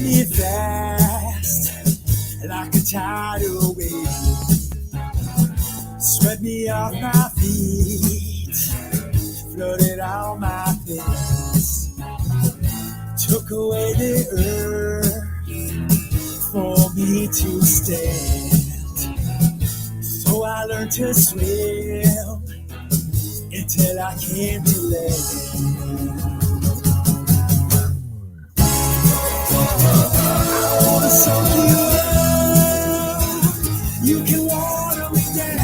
me fast like a tidal wave. Swept me off my feet, floated on my face, took away the earth for me to stand. So I learned to swim until I came to land. I wanna soak you up, you can water me down,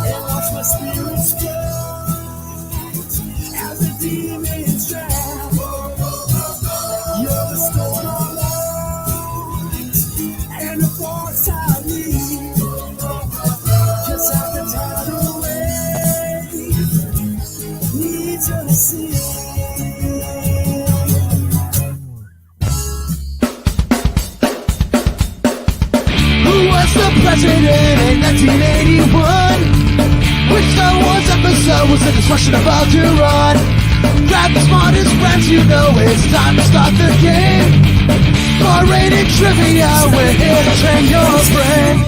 and watch my spirits float as the demons drown. You're the storm I want, and the force I need, just like the tidal wave needs a sea. The president in 1981. Which Star Wars episode was the destruction about to run? Grab the smartest friends, you know it's time to start the game. R-rated trivia, we're here to train your brain.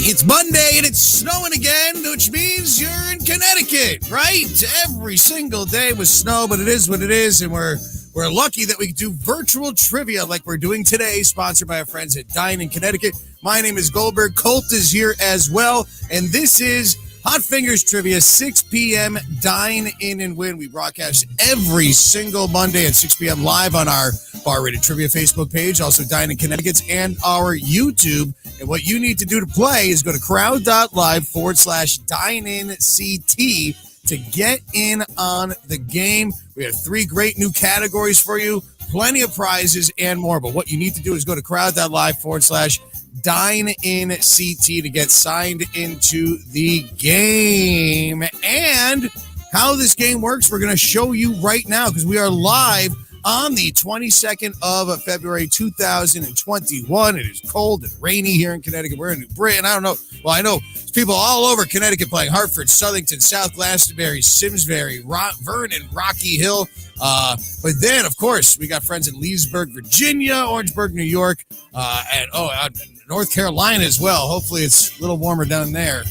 It's Monday and it's snowing again, which means you're in Connecticut, right? Every single day with snow, but it is what it is, and we're lucky that we can do virtual trivia like we're doing today, sponsored by our friends at Dine-In Connecticut. My name is Goldberg. Colt is here as well, and this is Hot Fingers Trivia, 6 p.m. Dine In and Win. We broadcast every single Monday at 6 p.m. live on our Bar Rated Trivia Facebook page, also Dine-In Connecticut's, and our YouTube. And what you need to do to play is go to crowd.live/DINEINCT to get in on the game. We have 3 great new categories for you, plenty of prizes and more. But what you need to do is go to crowd.live/DINEINCT to get signed into the game. And how this game works, we're going to show you right now because we are live on the 22nd of February, 2021. It is cold and rainy here in Connecticut. We're in New Britain. I don't know. Well, I know there's people all over Connecticut playing: Hartford, Southington, South Glastonbury, Simsbury, Vernon, Rocky Hill. But then, of course, we got friends in Leesburg, Virginia, Orangeburg, New York, and North Carolina as well. Hopefully it's a little warmer down there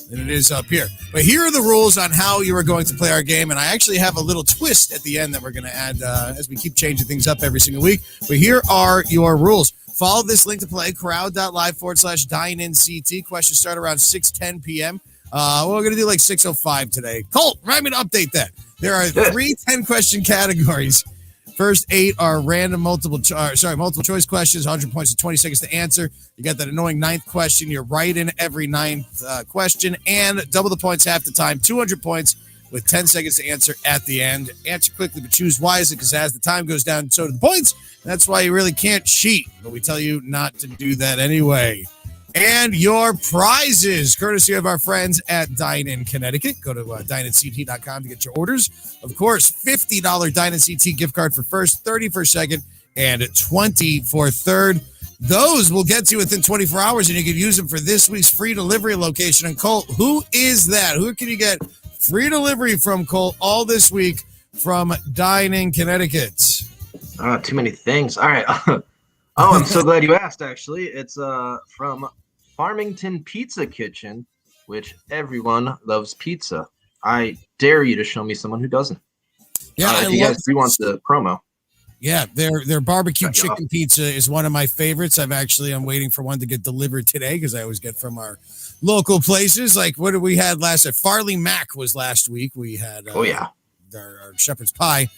than it is up here. But here are the rules on how you are going to play our game, and I actually have a little twist at the end that we're going to add as we keep changing things up every single week. But here are your rules. Follow this link to play, crowd.live/DINEINCT. Questions start around 6:10 p.m. We're going to do like 6:05 today. Colt, remind me to update that. There are 3 10-question categories. First 8 are random multiple choice questions, 100 points and 20 seconds to answer. You got that annoying 9th question. You're right in every 9th question, and double the points half the time, 200 points with 10 seconds to answer at the end. Answer quickly, but choose wisely, because as the time goes down, so do the points. That's why you really can't cheat, but we tell you not to do that anyway. And your prizes, courtesy of our friends at Dine-In Connecticut. Go to dineinct.com to get your orders. Of course, $50 Dine-In gift card for first, $30 for second, and $20 for third. Those will get to you within 24 hours, and you can use them for this week's free delivery location. And Colt, who is that? Who can you get free delivery from, Colt, all this week from Dine-In Connecticut? Too many things. All right. I'm so glad you asked, actually. It's from Farmington Pizza Kitchen, which everyone loves pizza. I dare you to show me someone who doesn't. Yeah, if you guys do want the promo. Yeah, their barbecue chicken pizza is one of my favorites. I'm waiting for one to get delivered today because I always get from our local places. Like, what did we had last night? Farley Mac was last week. We had our shepherd's pie.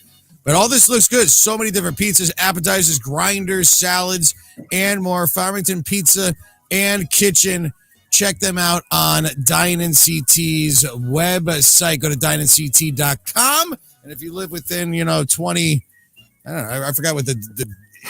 But all this looks good. So many different pizzas, appetizers, grinders, salads, and more. Farmington Pizza and Kitchen. Check them out on DINEINCT's website. Go to dineinct.com. And if you live within, 20, I don't know, I forgot what the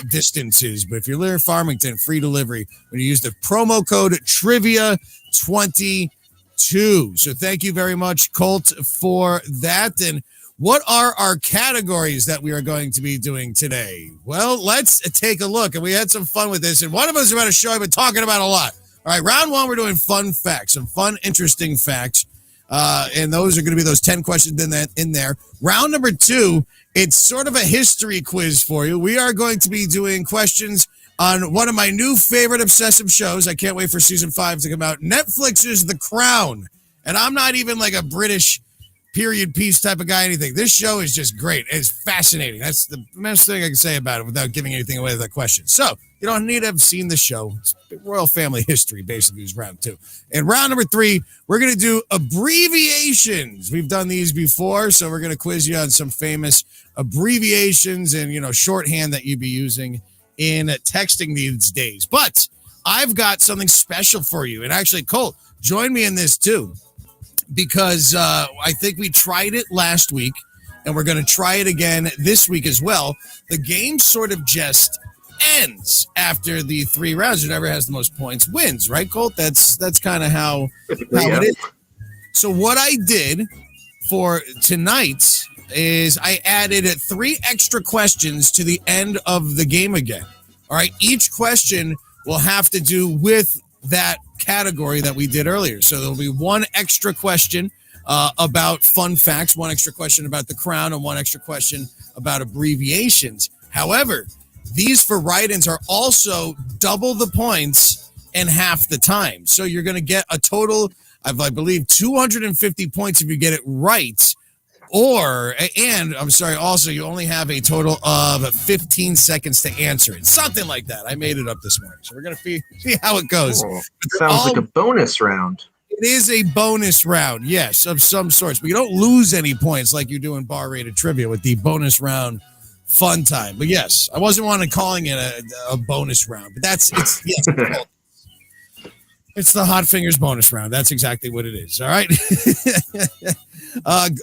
distance is, but if you live in Farmington, free delivery when you use the promo code TRIVIA22. So thank you very much, Colt, for that. And what are our categories that we are going to be doing today? Well, let's take a look. And we had some fun with this. And one of us is about a show I've been talking about a lot. All right, round one, we're doing fun facts, some fun, interesting facts. And those are going to be those 10 questions in there. Round number two, it's sort of a history quiz for you. We are going to be doing questions on one of my new favorite obsessive shows. I can't wait for season 5 to come out. Netflix's The Crown. And I'm not even like a British period piece type of guy, anything. This show is just great. It's fascinating. That's the best thing I can say about it without giving anything away with that question. So you don't need to have seen the show. It's royal family history, basically, is round 2. And round number 3, we're going to do abbreviations. We've done these before, so we're going to quiz you on some famous abbreviations and, shorthand that you'd be using in texting these days. But I've got something special for you. And actually, Colt, join me in this too, because I think we tried it last week, and we're going to try it again this week as well. The game sort of just ends after the 3 rounds. Whoever has the most points wins, right, Colt? That's kind of how it is. So what I did for tonight is I added 3 extra questions to the end of the game again. All right, each question will have to do with that category that we did earlier. So there'll be 1 extra question about fun facts, 1 extra question about the crown, and 1 extra question about abbreviations. However, these for write-ins are also double the points and half the time. So you're going to get a total of, I believe, 250 points if you get it right. Also, you only have a total of 15 seconds to answer it. Something like that. I made it up this morning. So we're going to see how it goes. Oh, sounds like a bonus round. It is a bonus round, yes, of some sorts. But you don't lose any points like you do in bar-rated trivia with the bonus round fun time. But yes, I wasn't wanting calling it a bonus round. But it's the Hot Fingers bonus round. That's exactly what it is. All right.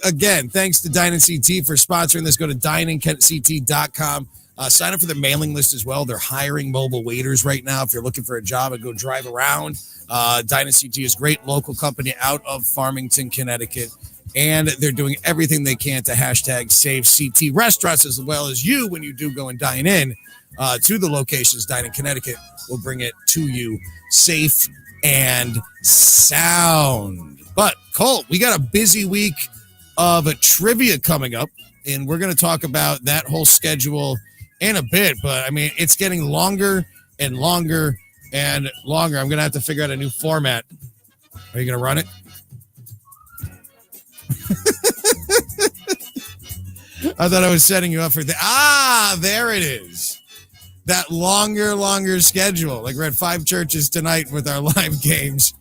Again, thanks to DINEINCT for sponsoring this. Go to DINEINCT.com. Sign up for their mailing list as well. They're hiring mobile waiters right now. If you're looking for a job and go drive around, DINEINCT is a great local company out of Farmington, Connecticut. And they're doing everything they can to hashtag save CT restaurants, as well as you when you do go and dine in to the locations. Dine in Connecticut will bring it to you safe and sound. But Colt, we got a busy week of a trivia coming up, and we're going to talk about that whole schedule in a bit. But I mean, it's getting longer and longer and longer. I'm going to have to figure out a new format. Are you going to run it? I thought I was setting you up for that. There it is. That longer schedule. Like we're at 5 churches tonight with our live games.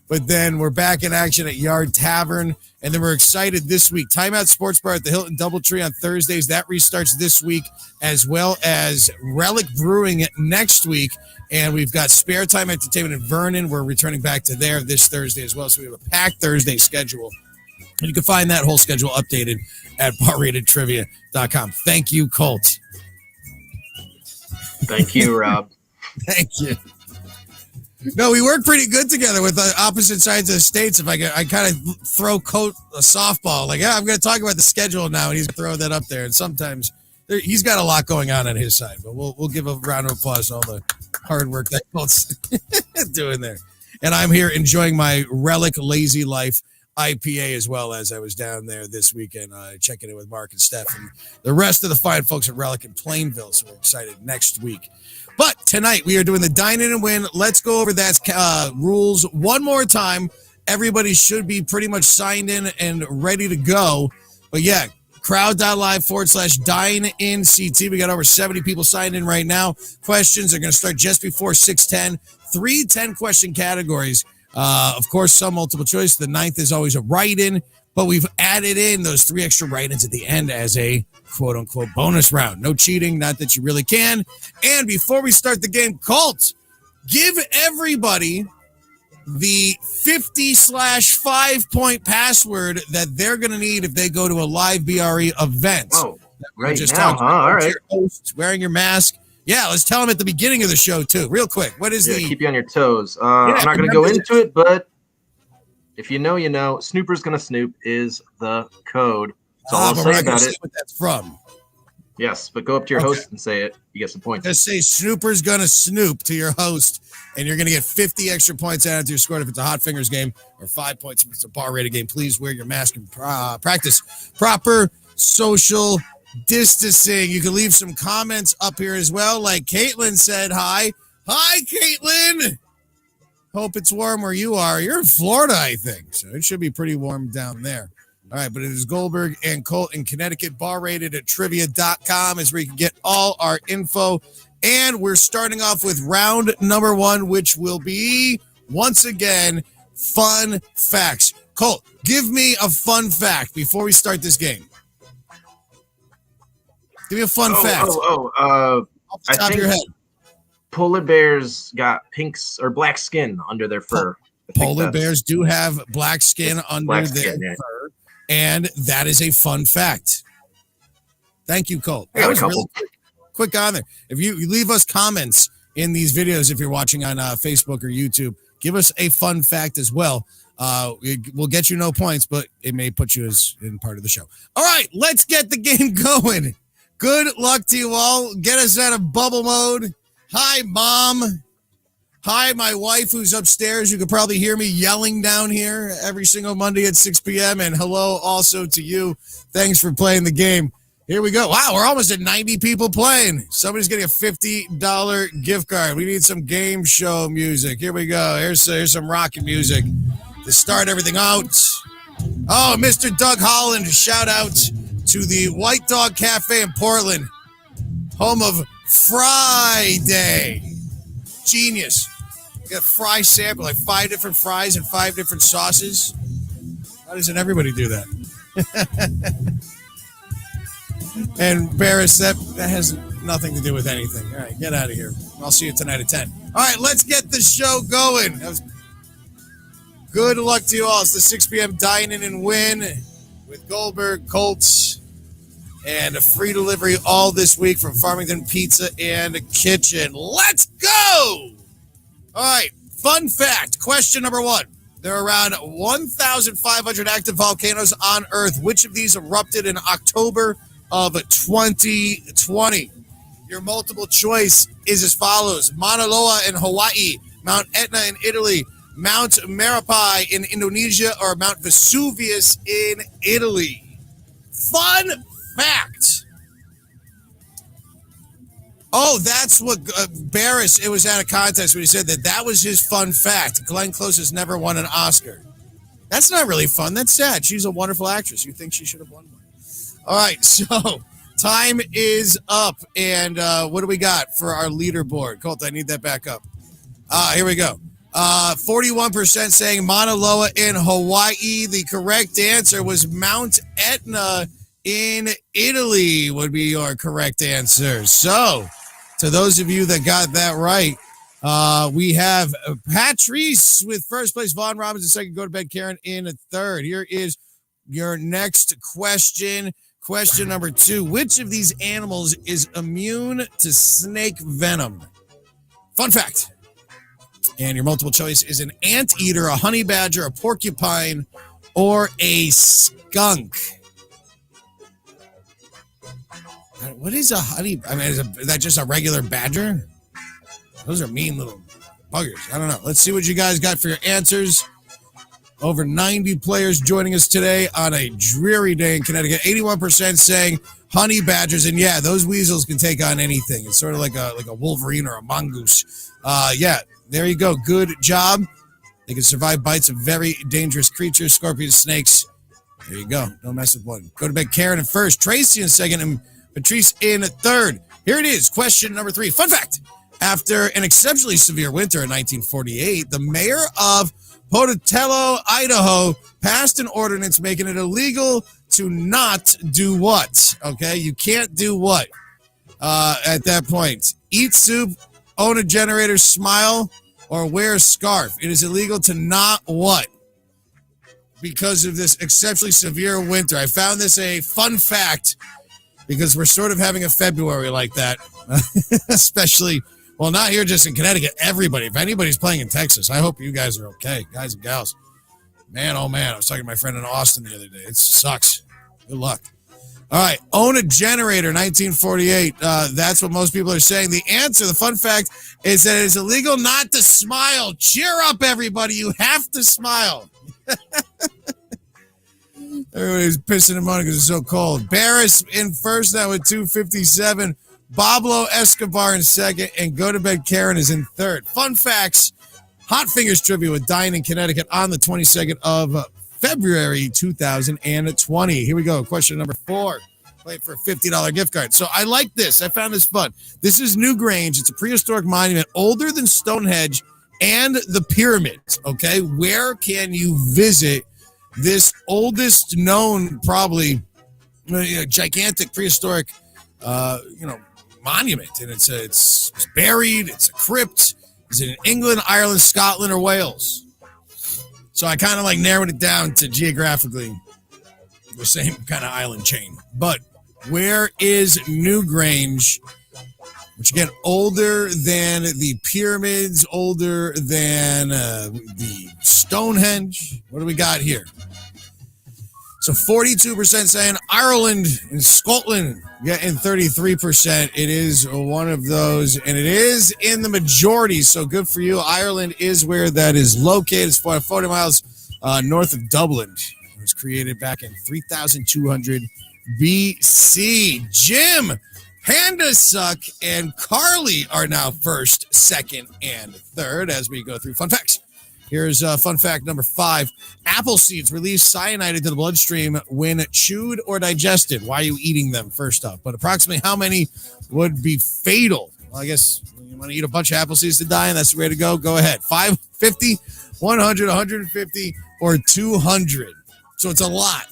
But then we're back in action at Yard Tavern. And then we're excited this week. Timeout Sports Bar at the Hilton Doubletree on Thursdays. That restarts this week, as well as Relic Brewing next week. And we've got Spare Time Entertainment in Vernon. We're returning back to there this Thursday as well. So we have a packed Thursday schedule. And you can find that whole schedule updated at barratedtrivia.com. Thank you, Colt. Thank you, Rob. Thank you. No, we work pretty good together with the opposite sides of the states. If I kind of throw Colt a softball, like, I'm going to talk about the schedule now, and he's going to throw that up there. And sometimes he's got a lot going on his side, but we'll give a round of applause to all the hard work that Colt's doing there. And I'm here enjoying my Relic Lazy Life IPA, as well as I was down there this weekend checking in with Mark and Steph and the rest of the fine folks at Relic in Plainville. So we're excited next week. But tonight we are doing the Dine-In and Win. Let's go over that rules one more time. Everybody should be pretty much signed in and ready to go. But yeah, crowd.live/DINEINCT. We got over 70 people signed in right now. Questions are going to start just before 6:10. 3 10-question categories. Of course, some multiple choice. The 9th is always a write-in, but we've added in those 3 extra write-ins at the end as a quote-unquote bonus round. No cheating, not that you really can. And before we start the game, Colt, give everybody the 50/5-point password that they're going to need if they go to a live BRE event. Oh, right now, huh? All right. Host, wearing your mask. Yeah, let's tell them at the beginning of the show, too. Real quick, what is keep you on your toes. I'm not going to go into it, but if you know, you know. Snooper's going to snoop is the code. That's all I'll say about it. What that's from. Yes, but go up to your host and say it. You get some points. Just say Snooper's gonna snoop to your host, and you're gonna get 50 extra points added to your score if it's a Hot Fingers game, or 5 points if it's a bar rated game. Please wear your mask and practice proper social distancing. You can leave some comments up here as well. Like Caitlin said, hi. Hi, Caitlin. Hope it's warm where you are. You're in Florida, I think. So it should be pretty warm down there. All right, but it is Goldberg and Colt in Connecticut. Bar rated at trivia.com is where you can get all our info. And we're starting off with round number 1, which will be, once again, fun facts. Colt, give me a fun fact before we start this game. Give me a fun fact. Off the top of your head. Polar bears got black skin under their fur. Polar bears do have black skin under their fur, and that is a fun fact. Thank you, Colt. That was really quick on there. If you leave us comments in these videos, if you're watching on Facebook or YouTube, give us a fun fact as well. We'll get you no points, but it may put you as in part of the show. All right, let's get the game going. Good luck to you all. Get us out of bubble mode. Hi, Mom. Hi, my wife who's upstairs. You could probably hear me yelling down here every single Monday at 6 p.m. And hello also to you. Thanks for playing the game. Here we go. Wow, we're almost at 90 people playing. Somebody's getting a $50 gift card. We need some game show music. Here we go. Here's some rocket music to start everything out. Oh, Mr. Doug Holland, shout out to the White Dog Cafe in Portland, home of Friday. Genius. You got fry sample, like 5 different fries and 5 different sauces. Why doesn't everybody do that? And Barris, that has nothing to do with anything. All right, get out of here. I'll see you tonight at 10. All right, let's get the show going. Good luck to you all. It's the 6 p.m. Dine-In and Win with Goldberg, Colts, and a free delivery all this week from Farmington Pizza and Kitchen. Let's go! All right, fun fact. Question number 1. There are around 1,500 active volcanoes on Earth. Which of these erupted in October of 2020? Your multiple choice is as follows: Mauna Loa in Hawaii, Mount Etna in Italy, Mount Marapi in Indonesia, or Mount Vesuvius in Italy. Fun fact. Oh, that's what Barris, it was at a contest when he said that was his fun fact. Glenn Close has never won an Oscar. That's not really fun. That's sad. She's a wonderful actress. You think she should have won one. All right, so time is up. And what do we got for our leaderboard? Colt, I need that back up. Here we go. 41% saying Mauna Loa in Hawaii. The correct answer was Mount Etna in Italy would be your correct answer. So, to those of you that got that right, we have Patrice with first place, Vaughn Robbins in second, go to bed, Karen in third. Here is your next question. Question number 2. Which of these animals is immune to snake venom? Fun fact. And your multiple choice is an anteater, a honey badger, a porcupine, or a skunk. What is a honey? I mean, is that just a regular badger? Those are mean little buggers. I don't know. Let's see what you guys got for your answers. Over 90 players joining us today on a dreary day in Connecticut. 81% saying honey badgers. And yeah, those weasels can take on anything. It's sort of like a Wolverine or a mongoose. Yeah, there you go. Good job. They can survive bites of very dangerous creatures, scorpions, snakes. There you go. Don't mess with one. Go to bed, Karen in first, Tracy in second, and Patrice in third. Here it is. Question number 3. Fun fact. After an exceptionally severe winter in 1948, the mayor of Pocatello, Idaho, passed an ordinance making it illegal to not do what? Okay, you can't do what at that point? Eat soup, own a generator, smile, or wear a scarf. It is illegal to not what? Because of this exceptionally severe winter. I found this a fun fact because we're sort of having a February like that, especially, well, not here just in Connecticut, everybody. If anybody's playing in Texas, I hope you guys are okay, guys and gals. Man, oh man, I was talking to my friend in Austin the other day. It sucks. Good luck. All right. Own a generator, 1948. That's what most people are saying. The answer, the fun fact, is that it's illegal not to smile. Cheer up, everybody. You have to smile. Everybody's pissing and moaning because it's so cold. Barris in first now with 257. Pablo Escobar in second. And Go to Bed Karen is in third. Fun facts. Hot Fingers Trivia with Dine in Connecticut on the 22nd of February 2020. Here we go. Question number 4. Play for a $50 gift card. So I like this. I found this fun. This is Newgrange. It's a prehistoric monument older than Stonehenge and the pyramids. Okay. Where can you visit this oldest known, probably gigantic prehistoric, monument? And it's buried. It's a crypt. Is it in England, Ireland, Scotland, or Wales? So I kind of like narrowed it down to geographically the same kind of island chain. But where is Newgrange, which again, older than the pyramids, older than the Stonehenge? What do we got here? So 42% saying Ireland and Scotland, and 33%. It is one of those, and it is in the majority. So good for you. Ireland is where that is located. It's 40 miles north of Dublin. It was created back in 3200 BC. Jim, Panda Suck, and Carly are now first, second, and third as we go through fun facts. Here's fun fact number 5. Apple seeds release cyanide into the bloodstream when chewed or digested. Why are you eating them, first up? But approximately how many would be fatal? Well, I guess you want to eat a bunch of apple seeds to die, and that's the way to go. Go ahead. 5, 50, 100, 150, or 200. So it's a lot.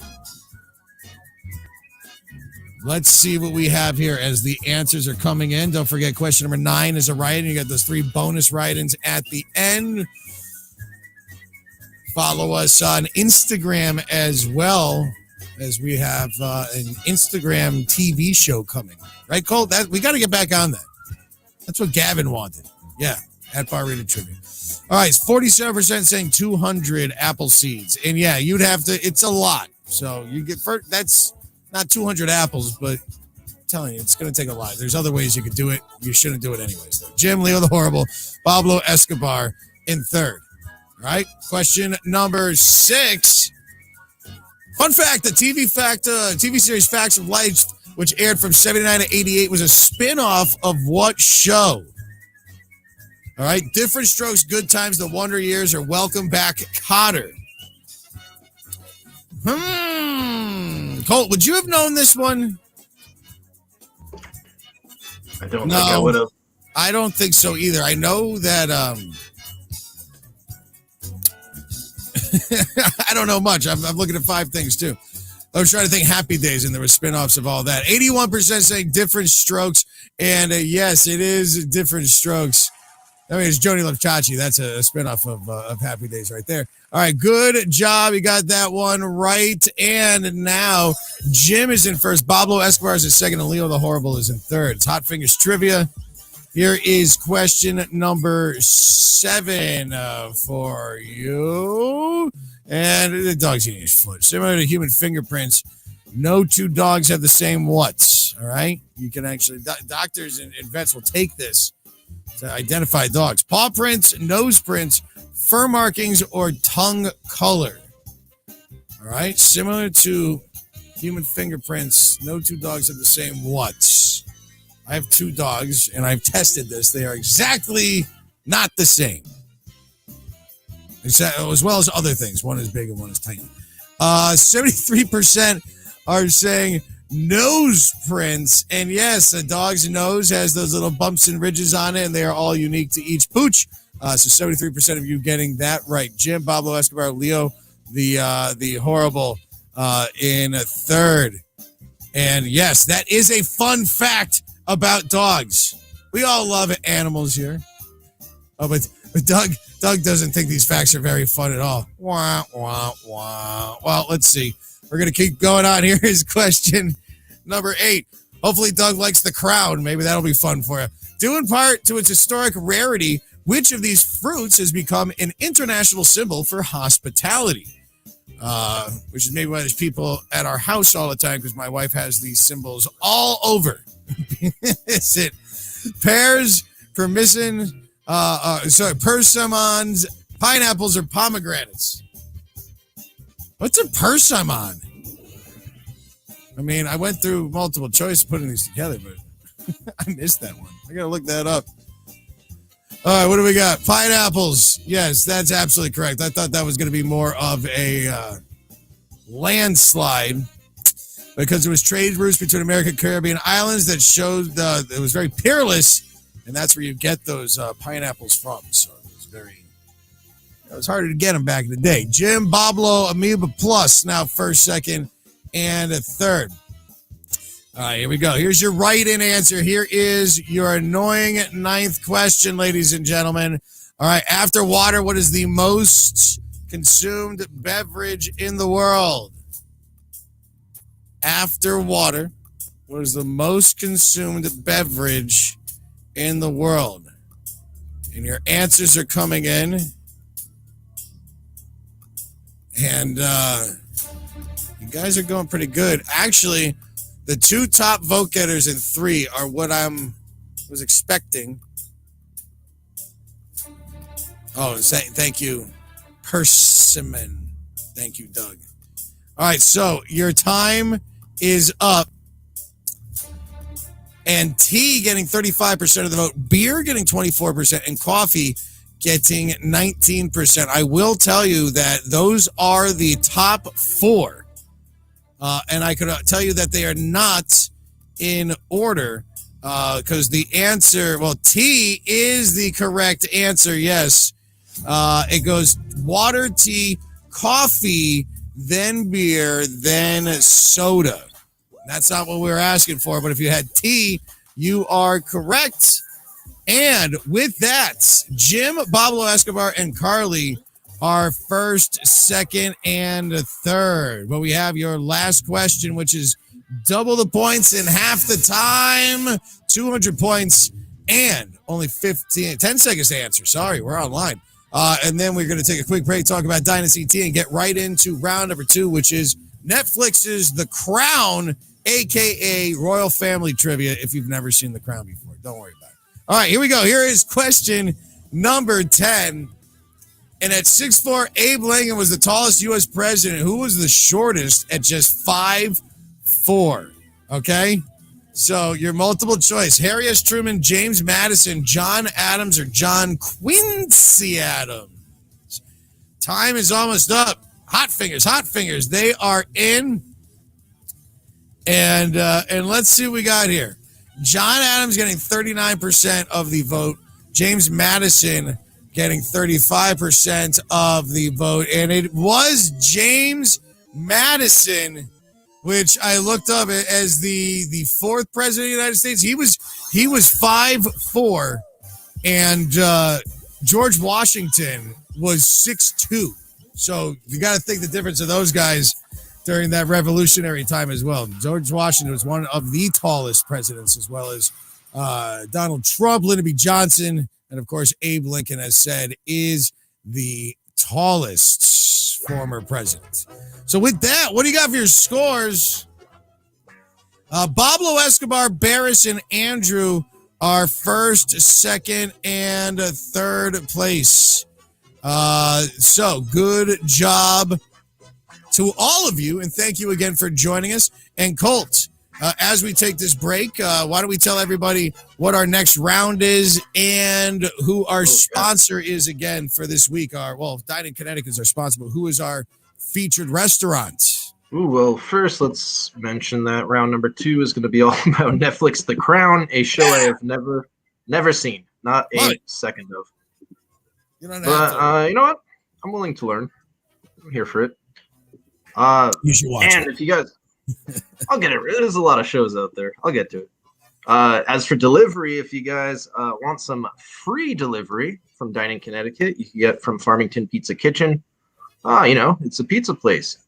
Let's see what we have here as the answers are coming in. Don't forget, question number 9 is a write-in. You got those 3 bonus write-ins at the end. Follow us on Instagram as well, as we have an Instagram TV show coming. Right, Cole? We got to get back on that. That's what Gavin wanted. Yeah, at Bar Rated Trivia. All right, it's 47% saying 200 apple seeds. And yeah, you'd have to, it's a lot. So you get, that's not 200 apples, but I'm telling you, it's going to take a lot. There's other ways you could do it. You shouldn't do it anyways, though. Jim, Leo the Horrible, Pablo Escobar in third. All right, question number 6. Fun fact, the TV series Facts of Life, which aired from 79 to 88, was a spin-off of what show? All right, Different Strokes, Good Times, The Wonder Years, or Welcome Back, Kotter. Colt, would you have known this one? I don't think I would have. I don't think so either. I know that I don't know much. I'm looking at 5 things too. I was trying to think Happy Days, and there were spinoffs of all that. 81% saying Different Strokes, and yes, it is Different Strokes. I mean, it's Joni Love Chachi. That's a spinoff of Happy Days right there. All right, good job. You got that one right. And now Jim is in first. Pablo Escobar is in second, and Leo the Horrible is in third. It's Hot Fingers Trivia. Here is question number 7 for you. And the dog's eating his foot. Similar to human fingerprints, no 2 dogs have the same what's. All right? You can actually, doctors and vets will take this to identify dogs. Paw prints, nose prints, fur markings, or tongue color. All right? Similar to human fingerprints, no 2 dogs have the same what's. I have 2 dogs, and I've tested this. They are exactly not the same. As well as other things. One is big and one is tiny. 73% are saying nose prints. And yes, a dog's nose has those little bumps and ridges on it, and they are all unique to each pooch. So 73% of you getting that right. Jim, Pablo Escobar, Leo, the Horrible in third. And yes, that is a fun fact about dogs. We all love animals here. Oh, but Doug doesn't think these facts are very fun at all. Wah, wah, wah. Well, let's see. We're going to keep going on. Here is question number 8. Hopefully Doug likes the crowd. Maybe that'll be fun for you. Due in part to its historic rarity, which of these fruits has become an international symbol for hospitality? which is maybe why there's people at our house all the time because my wife has these symbols all over. Is it pears, persimmons, pineapples, or pomegranates? What's a persimmon? I mean, I went through multiple choice putting these together, but I missed that one. I gotta look that up. All right, what do we got? Pineapples. Yes, that's absolutely correct. I thought that was going to be more of a landslide because it was trade routes between American and Caribbean islands that showed it was very peerless, and that's where you get those pineapples from. So it was harder to get them back in the day. Jim, Boblo, Amoeba Plus, now first, second, and a third. All right, here we go. Here's your right-in answer. Here is your annoying ninth question, ladies and gentlemen. All right, after water, what is the most consumed beverage in the world? After water, what is the most consumed beverage in the world? And your answers are coming in. And you guys are going pretty good. Actually, the two top vote getters in three are what was expecting. Oh, thank you, Persimmon. Thank you, Doug. All right, so your time is up. And tea getting 35% of the vote, beer getting 24%, and coffee getting 19%. I will tell you that those are the top four. And I could tell you that they are not in order because the answer, tea is the correct answer. Yes. It goes water, tea, coffee, then beer, then soda. That's not what we were asking for, but if you had tea, you are correct. And with that, Jim, Pablo Escobar, and Carly are first, second, and a third. But we have your last question, which is double the points in half the time, 200 points, and only 10 seconds to answer. Sorry, we're online. And then we're going to take a quick break, talk about Dynasty T, and get right into round number 2, which is Netflix's The Crown, a.k.a. Royal Family Trivia, if you've never seen The Crown before. Don't worry about it. All right, here we go. Here is question number 10. And at 6'4", Abe Lincoln was the tallest U.S. president. Who was the shortest at just 5'4"? Okay? So your multiple choice. Harry S. Truman, James Madison, John Adams, or John Quincy Adams. Time is almost up. Hot fingers. They are in. And let's see what we got here. John Adams getting 39% of the vote. James Madison getting 35% of the vote. And it was James Madison, which I looked up as the fourth president of the United States. He was 5'4", and George Washington was 6'2". So you got to think the difference of those guys during that revolutionary time as well. George Washington was one of the tallest presidents, as well as Donald Trump, Lyndon B. Johnson, and of course, Abe Lincoln, as said, is the tallest former president. So with that, what do you got for your scores? Pablo Escobar, Barris, and Andrew are first, second, and third place. So good job to all of you, and thank you again for joining us. And Colt, as we take this break, why don't we tell everybody what our next round is and who our sponsor is again for this week? Dine-In Connecticut is our sponsor, but who is our featured restaurant? Ooh, well, first let's mention that round number 2 is going to be all about Netflix The Crown, a show I have never seen, not a second of. You know what? I'm willing to learn. I'm here for it. You should watch it. And if you guys, I'll get it. There's a lot of shows out there. I'll get to it. As for delivery, if you guys want some free delivery from Dine-In Connecticut, you can get from Farmington Pizza Kitchen. It's a pizza place.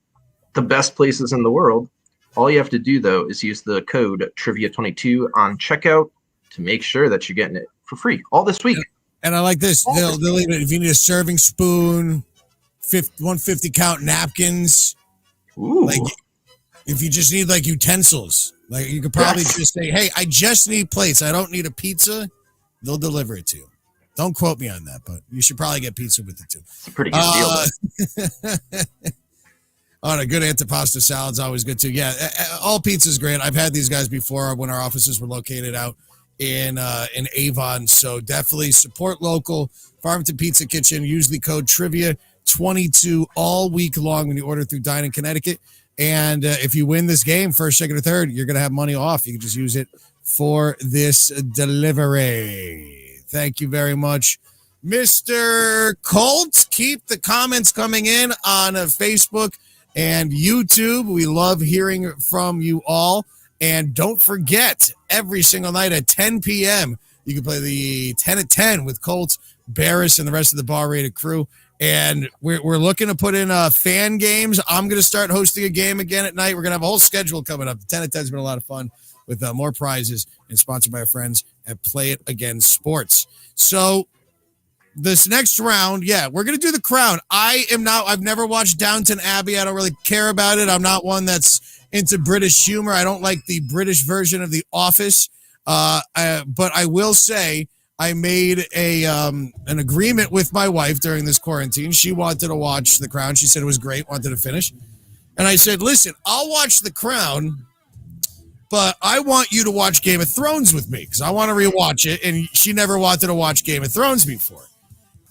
The best places in the world. All you have to do, though, is use the code Trivia22 on checkout to make sure that you're getting it for free all this week. And I like this. They'll even, if you need a serving spoon, 150 count napkins. Ooh. Like, if you just need like utensils, like you could probably just say, "Hey, I just need plates. I don't need a pizza." They'll deliver it to you. Don't quote me on that, but you should probably get pizza with it too. It's a pretty good deal. A good antipasta salad's always good too. Yeah, all pizza's great. I've had these guys before when our offices were located out in Avon. So definitely support local. Farmington Pizza Kitchen. Use the code Trivia22 all week long when you order through Dine-In Connecticut. And if you win this game, first, second, or third, you're going to have money off. You can just use it for this delivery. Thank you very much, Mr. Colt. Keep the comments coming in on Facebook and YouTube. We love hearing from you all. And don't forget, every single night at 10 p.m., you can play the 10 at 10 with Colt, Barris, and the rest of the Bar Rated crew. And we're looking to put in fan games. I'm going to start hosting a game again at night. We're going to have a whole schedule coming up. 10 at 10 has been a lot of fun with more prizes and sponsored by our friends at Play It Again Sports. So this next round, we're going to do the Crown. I've never watched Downton Abbey. I don't really care about it. I'm not one that's into British humor. I don't like the British version of The Office. But I will say, I made an agreement with my wife during this quarantine. She wanted to watch The Crown. She said it was great, wanted to finish. And I said, listen, I'll watch The Crown, but I want you to watch Game of Thrones with me because I want to rewatch it. And she never wanted to watch Game of Thrones before.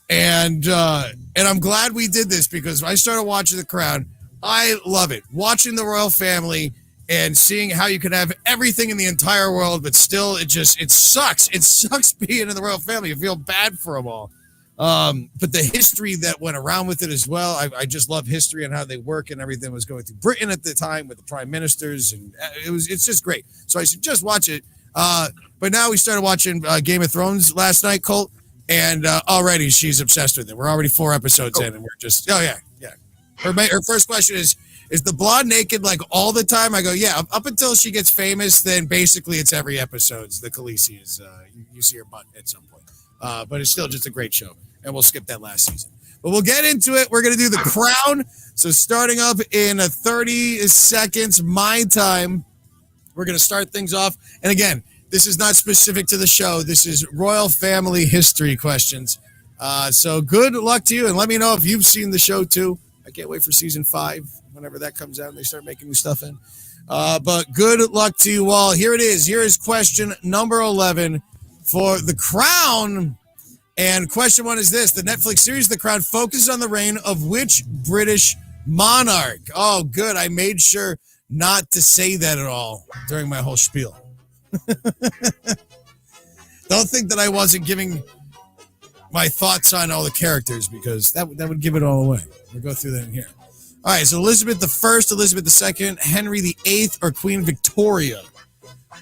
And I'm glad we did this because I started watching The Crown. I love it. Watching the royal family and seeing how you can have everything in the entire world, but still it sucks. It sucks being in the royal family. You feel bad for them all. But the history that went around with it as well, I just love history and how they work and everything was going through Britain at the time with the prime ministers. And it's just great. So I said, just watch it. But now we started watching Game of Thrones last night, Colt, and already she's obsessed with it. We're already 4 episodes in and we're just, yeah. Her first question is the blonde naked like all the time? I go, yeah, up until she gets famous, then basically it's every episode. The Khaleesi is, you see her butt at some point. But it's still just a great show. And we'll skip that last season. But we'll get into it. We're going to do the Crown. So starting up in 30 seconds, my time, we're going to start things off. And again, this is not specific to the show. This is royal family history questions. So good luck to you. And let me know if you've seen the show too. I can't wait for season 5, whenever that comes out and they start making new stuff in. But good luck to you all. Here it is. Here is question number 11 for The Crown. And question 1 is this. The Netflix series The Crown focuses on the reign of which British monarch? Oh, good. I made sure not to say that at all during my whole spiel. Don't think that I wasn't giving my thoughts on all the characters because that would give it all away. We'll go through that in here. All right, so Elizabeth I, Elizabeth II, Henry VIII, or Queen Victoria?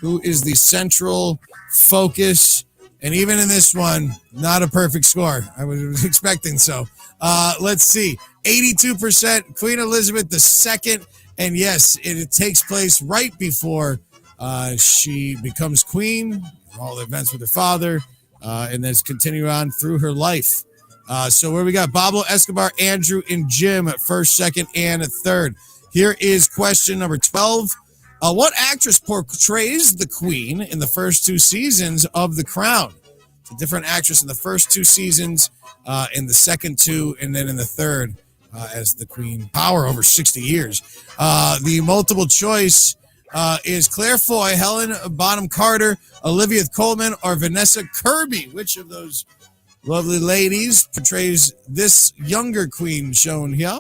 Who is the central focus? And even in this one, not a perfect score. I was expecting so. Let's see. 82% Queen Elizabeth II. And yes, it takes place right before she becomes queen, all the events with her father, and then continue on through her life. So where we got Pablo Escobar, Andrew, and Jim at first, second, and a third. Here is question number 12. What actress portrays the Queen in the first 2 seasons of The Crown? It's a different actress in the first 2 seasons, in the second 2, and then in the third as the Queen. Power over 60 years. The multiple choice is Claire Foy, Helen Bonham Carter, Olivia Colman, or Vanessa Kirby. Which of those lovely ladies portrays this younger queen shown here?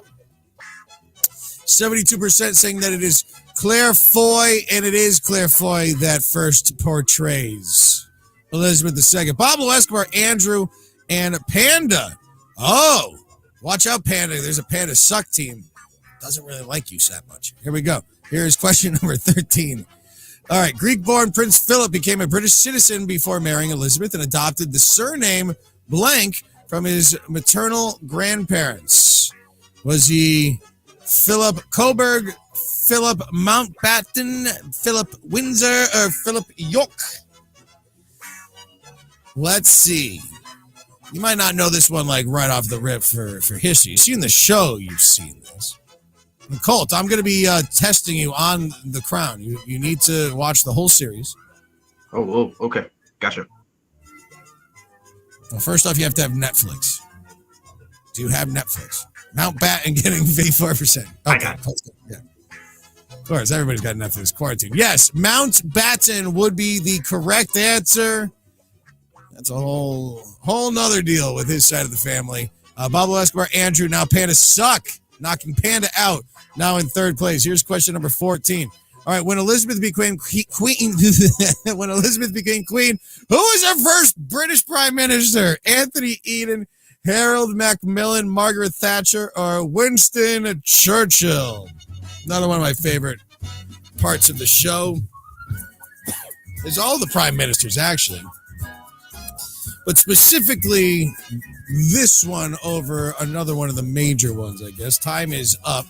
72% saying that it is Claire Foy, and it is Claire Foy that first portrays Elizabeth II. Pablo Escobar, Andrew, and Panda. Oh, watch out, Panda. There's a Panda Suck team. Doesn't really like you that much. Here we go. Here's question number 13. All right. Greek-born Prince Philip became a British citizen before marrying Elizabeth and adopted the surname blank from his maternal grandparents. Was he Philip Coburg, Philip Mountbatten, Philip Windsor, or Philip York? Let's see. You might not know this one like right off the rip for history. You've seen the show, you've seen this. And Colt, I'm going to be testing you on The Crown. You need to watch the whole series. Oh, okay. Gotcha. Well, first off, you have to have Netflix. Do you have Netflix? Mountbatten getting 54%. Okay. I got it. Yeah. Of course, everybody's got Netflix. Quarantine. Yes, Mountbatten would be the correct answer. That's a whole nother deal with his side of the family. Pablo Escobar, Andrew, now Panda suck. Knocking Panda out. Now in third place. Here's question number 14. All right, when Elizabeth became queen, who was our first British prime minister? Anthony Eden, Harold Macmillan, Margaret Thatcher, or Winston Churchill? Another one of my favorite parts of the show. There's all the prime ministers, actually. But specifically, this one over another one of the major ones, I guess. Time is up.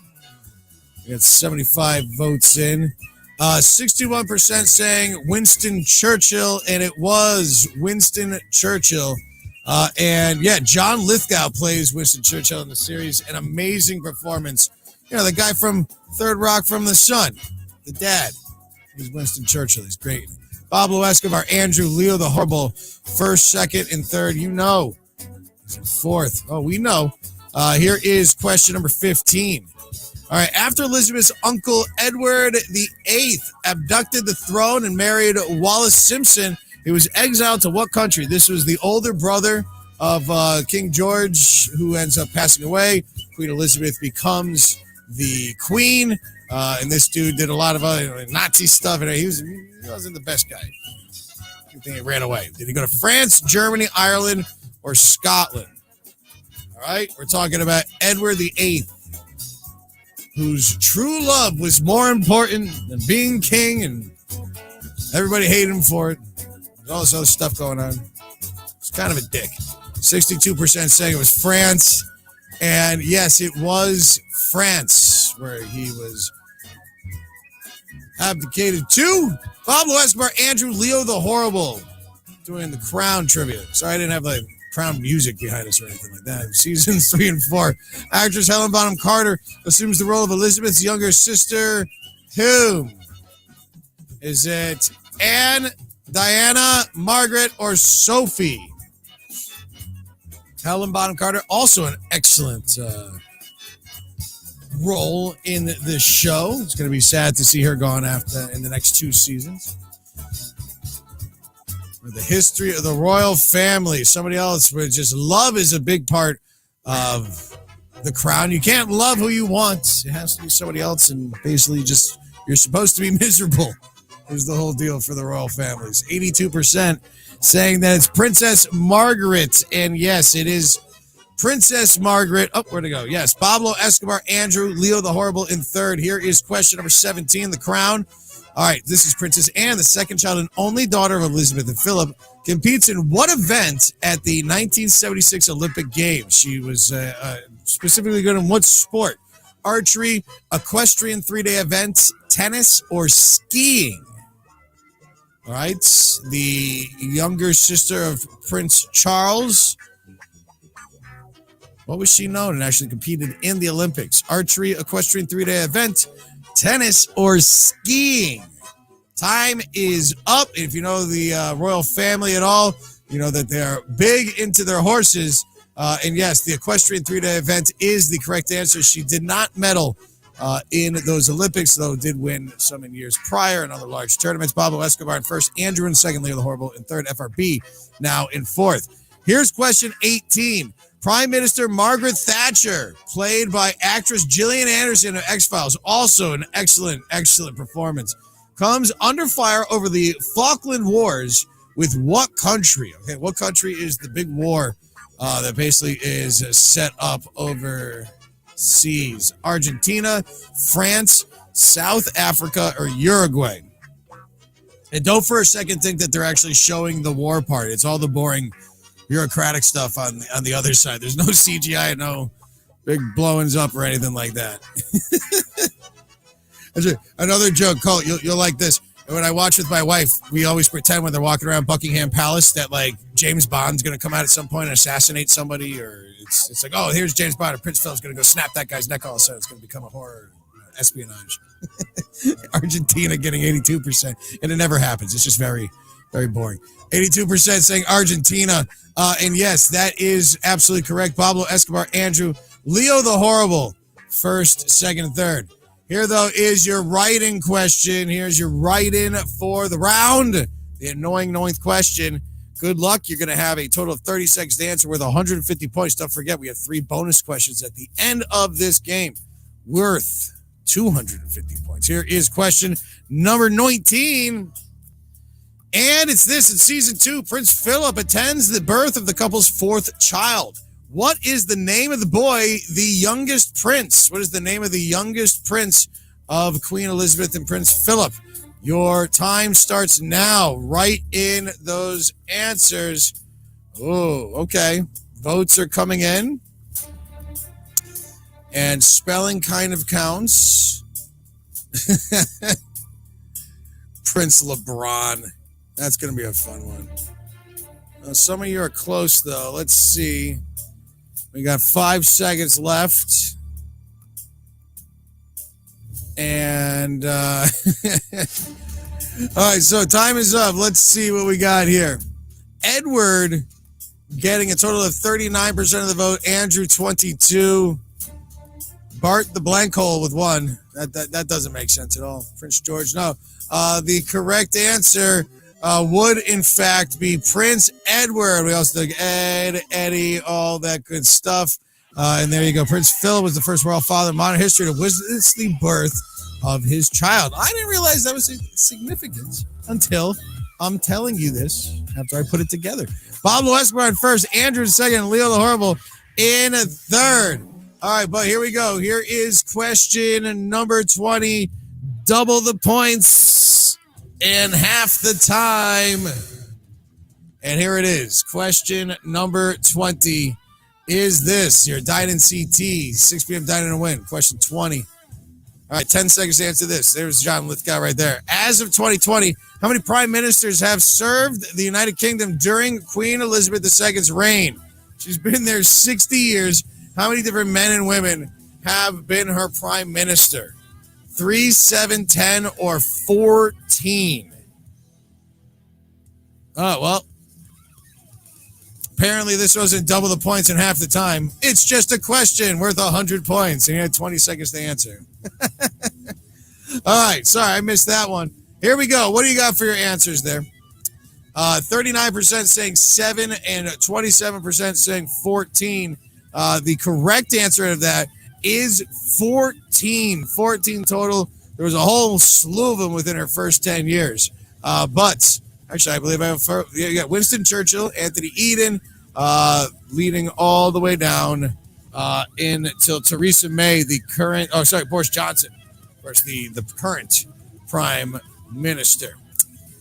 We got 75 votes in. 61% saying Winston Churchill, and it was Winston Churchill. And yeah, John Lithgow plays Winston Churchill in the series. An amazing performance. You know, the guy from Third Rock from the Sun, the dad. He's Winston Churchill. He's great. Pablo Escobar, Andrew, Leo the Horrible, first, second, and third. You know. He's in fourth. Oh, we know. Here is question number 15. All right. After Elizabeth's uncle Edward VIII abducted the throne and married Wallis Simpson, he was exiled to what country? This was the older brother of King George, who ends up passing away. Queen Elizabeth becomes the queen. And this dude did a lot of other Nazi stuff, and he wasn't the best guy. I think he ran away. Did he go to France, Germany, Ireland, or Scotland? All right, we're talking about Edward VIII, whose true love was more important than being king, and everybody hated him for it. There's all this other stuff going on. It's kind of a dick. 62% saying it was France, and yes, it was France where he was abdicated to. Pablo Escobar, Andrew, Leo the Horrible, doing the Crown trivia. Sorry I didn't have like Crown music behind us or anything like that. Seasons 3 and 4. Actress Helen Bonham Carter assumes the role of Elizabeth's younger sister. Whom? Is it Anne, Diana, Margaret, or Sophie? Helen Bonham Carter, also an excellent role in the show. It's going to be sad to see her gone after in the next 2 seasons. The history of the royal family. Somebody else where just love is a big part of the Crown. You can't love who you want. It has to be somebody else, and basically just you're supposed to be miserable is the whole deal for the royal families. 82% saying that it's Princess Margaret. And yes, it is Princess Margaret. Oh, where'd it go? Yes, Pablo Escobar, Andrew, Leo the Horrible in third. Here is question number 17, the Crown. All right, this is Princess Anne, the second child and only daughter of Elizabeth and Philip, competes in what event at the 1976 Olympic Games? She was specifically good in what sport? Archery, equestrian 3-day event, tennis, or skiing? All right, the younger sister of Prince Charles. What was she known and actually competed in the Olympics? Archery, equestrian 3-day event, tennis, or skiing? Time is up. If you know the royal family at all, you know that they're big into their horses. And yes, the equestrian 3-day event is the correct answer. She did not medal in those Olympics, though did win some in years prior and other large tournaments. Pablo Escobar in first, Andrew in second, Leo the Horrible in third, FRB now in fourth. Here's question 18. Prime Minister Margaret Thatcher, played by actress Gillian Anderson of X-Files, also an excellent performance, comes under fire over the Falkland Wars with what country? Okay, what country is the big war that basically is set up overseas? Argentina, France, South Africa, or Uruguay? And don't for a second think that they're actually showing the war part. It's all the boring bureaucratic stuff on the other side. There's no CGI, no big blowings up or anything like that. Another joke, Colt, you'll like this. And when I watch with my wife, we always pretend when they're walking around Buckingham Palace that like James Bond's going to come out at some point and assassinate somebody, or it's like, oh, here's James Bond, or Prince Philip's going to go snap that guy's neck. All of a sudden, it's going to become a horror espionage. Argentina getting 82%, and it never happens. It's just very, very boring. 82% saying Argentina, and yes, that is absolutely correct. Pablo Escobar, Andrew, Leo the Horrible, first, second, and third. Here, though, is your write-in question. Here's your write-in for the round. The annoying 9th question. Good luck. You're going to have a total of 30 seconds to answer with 150 points. Don't forget, we have 3 bonus questions at the end of this game worth 250 points. Here is question number 19. And it's this. In season 2, Prince Philip attends the birth of the couple's 4th child. What is the name of the boy, the youngest prince? What is the name of the youngest prince of Queen Elizabeth and Prince Philip? Your time starts now. Write in those answers. Oh, okay. Votes are coming in. And spelling kind of counts. Prince LeBron. That's going to be a fun one. Some of you are close, though. Let's see. We got 5 seconds left. And, all right, so time is up. Let's see what we got here. Edward getting a total of 39% of the vote. Andrew, 22. Bart the blank hole with 1. That doesn't make sense at all. Prince George, no. The correct answer would, in fact, be Prince Edward. We also took Ed, Eddie, all that good stuff. And there you go. Prince Philip was the first royal father in modern history to witness the birth of his child. I didn't realize that was significant until I'm telling you this after I put it together. Pablo Escobar in first, Andrew in second, and Leo the Horrible in third. All right, but here we go. Here is question number 20. Double the points and half the time. And here it is. Question number 20 is this. Your Dine-In CT, 6 p.m. Dine-In and Win. Question 20. All right, 10 seconds to answer this. There's John Lithgow right there. As of 2020, how many prime ministers have served the United Kingdom during Queen Elizabeth II's reign? She's been there 60 years. How many different men and women have been her prime minister? 3, 7, 10, or 14? Oh, well. Apparently this wasn't double the points in half the time. It's just a question worth 100 points, and you had 20 seconds to answer. All right, sorry, I missed that one. Here we go. What do you got for your answers there? 39% saying 7 and 27% saying 14. The correct answer of that is 14. 14 total. There was a whole slew of them within her first 10 years. But actually, I believe I have you got Winston Churchill, Anthony Eden, leading all the way down until Theresa May, Boris Johnson, of course, the current prime minister.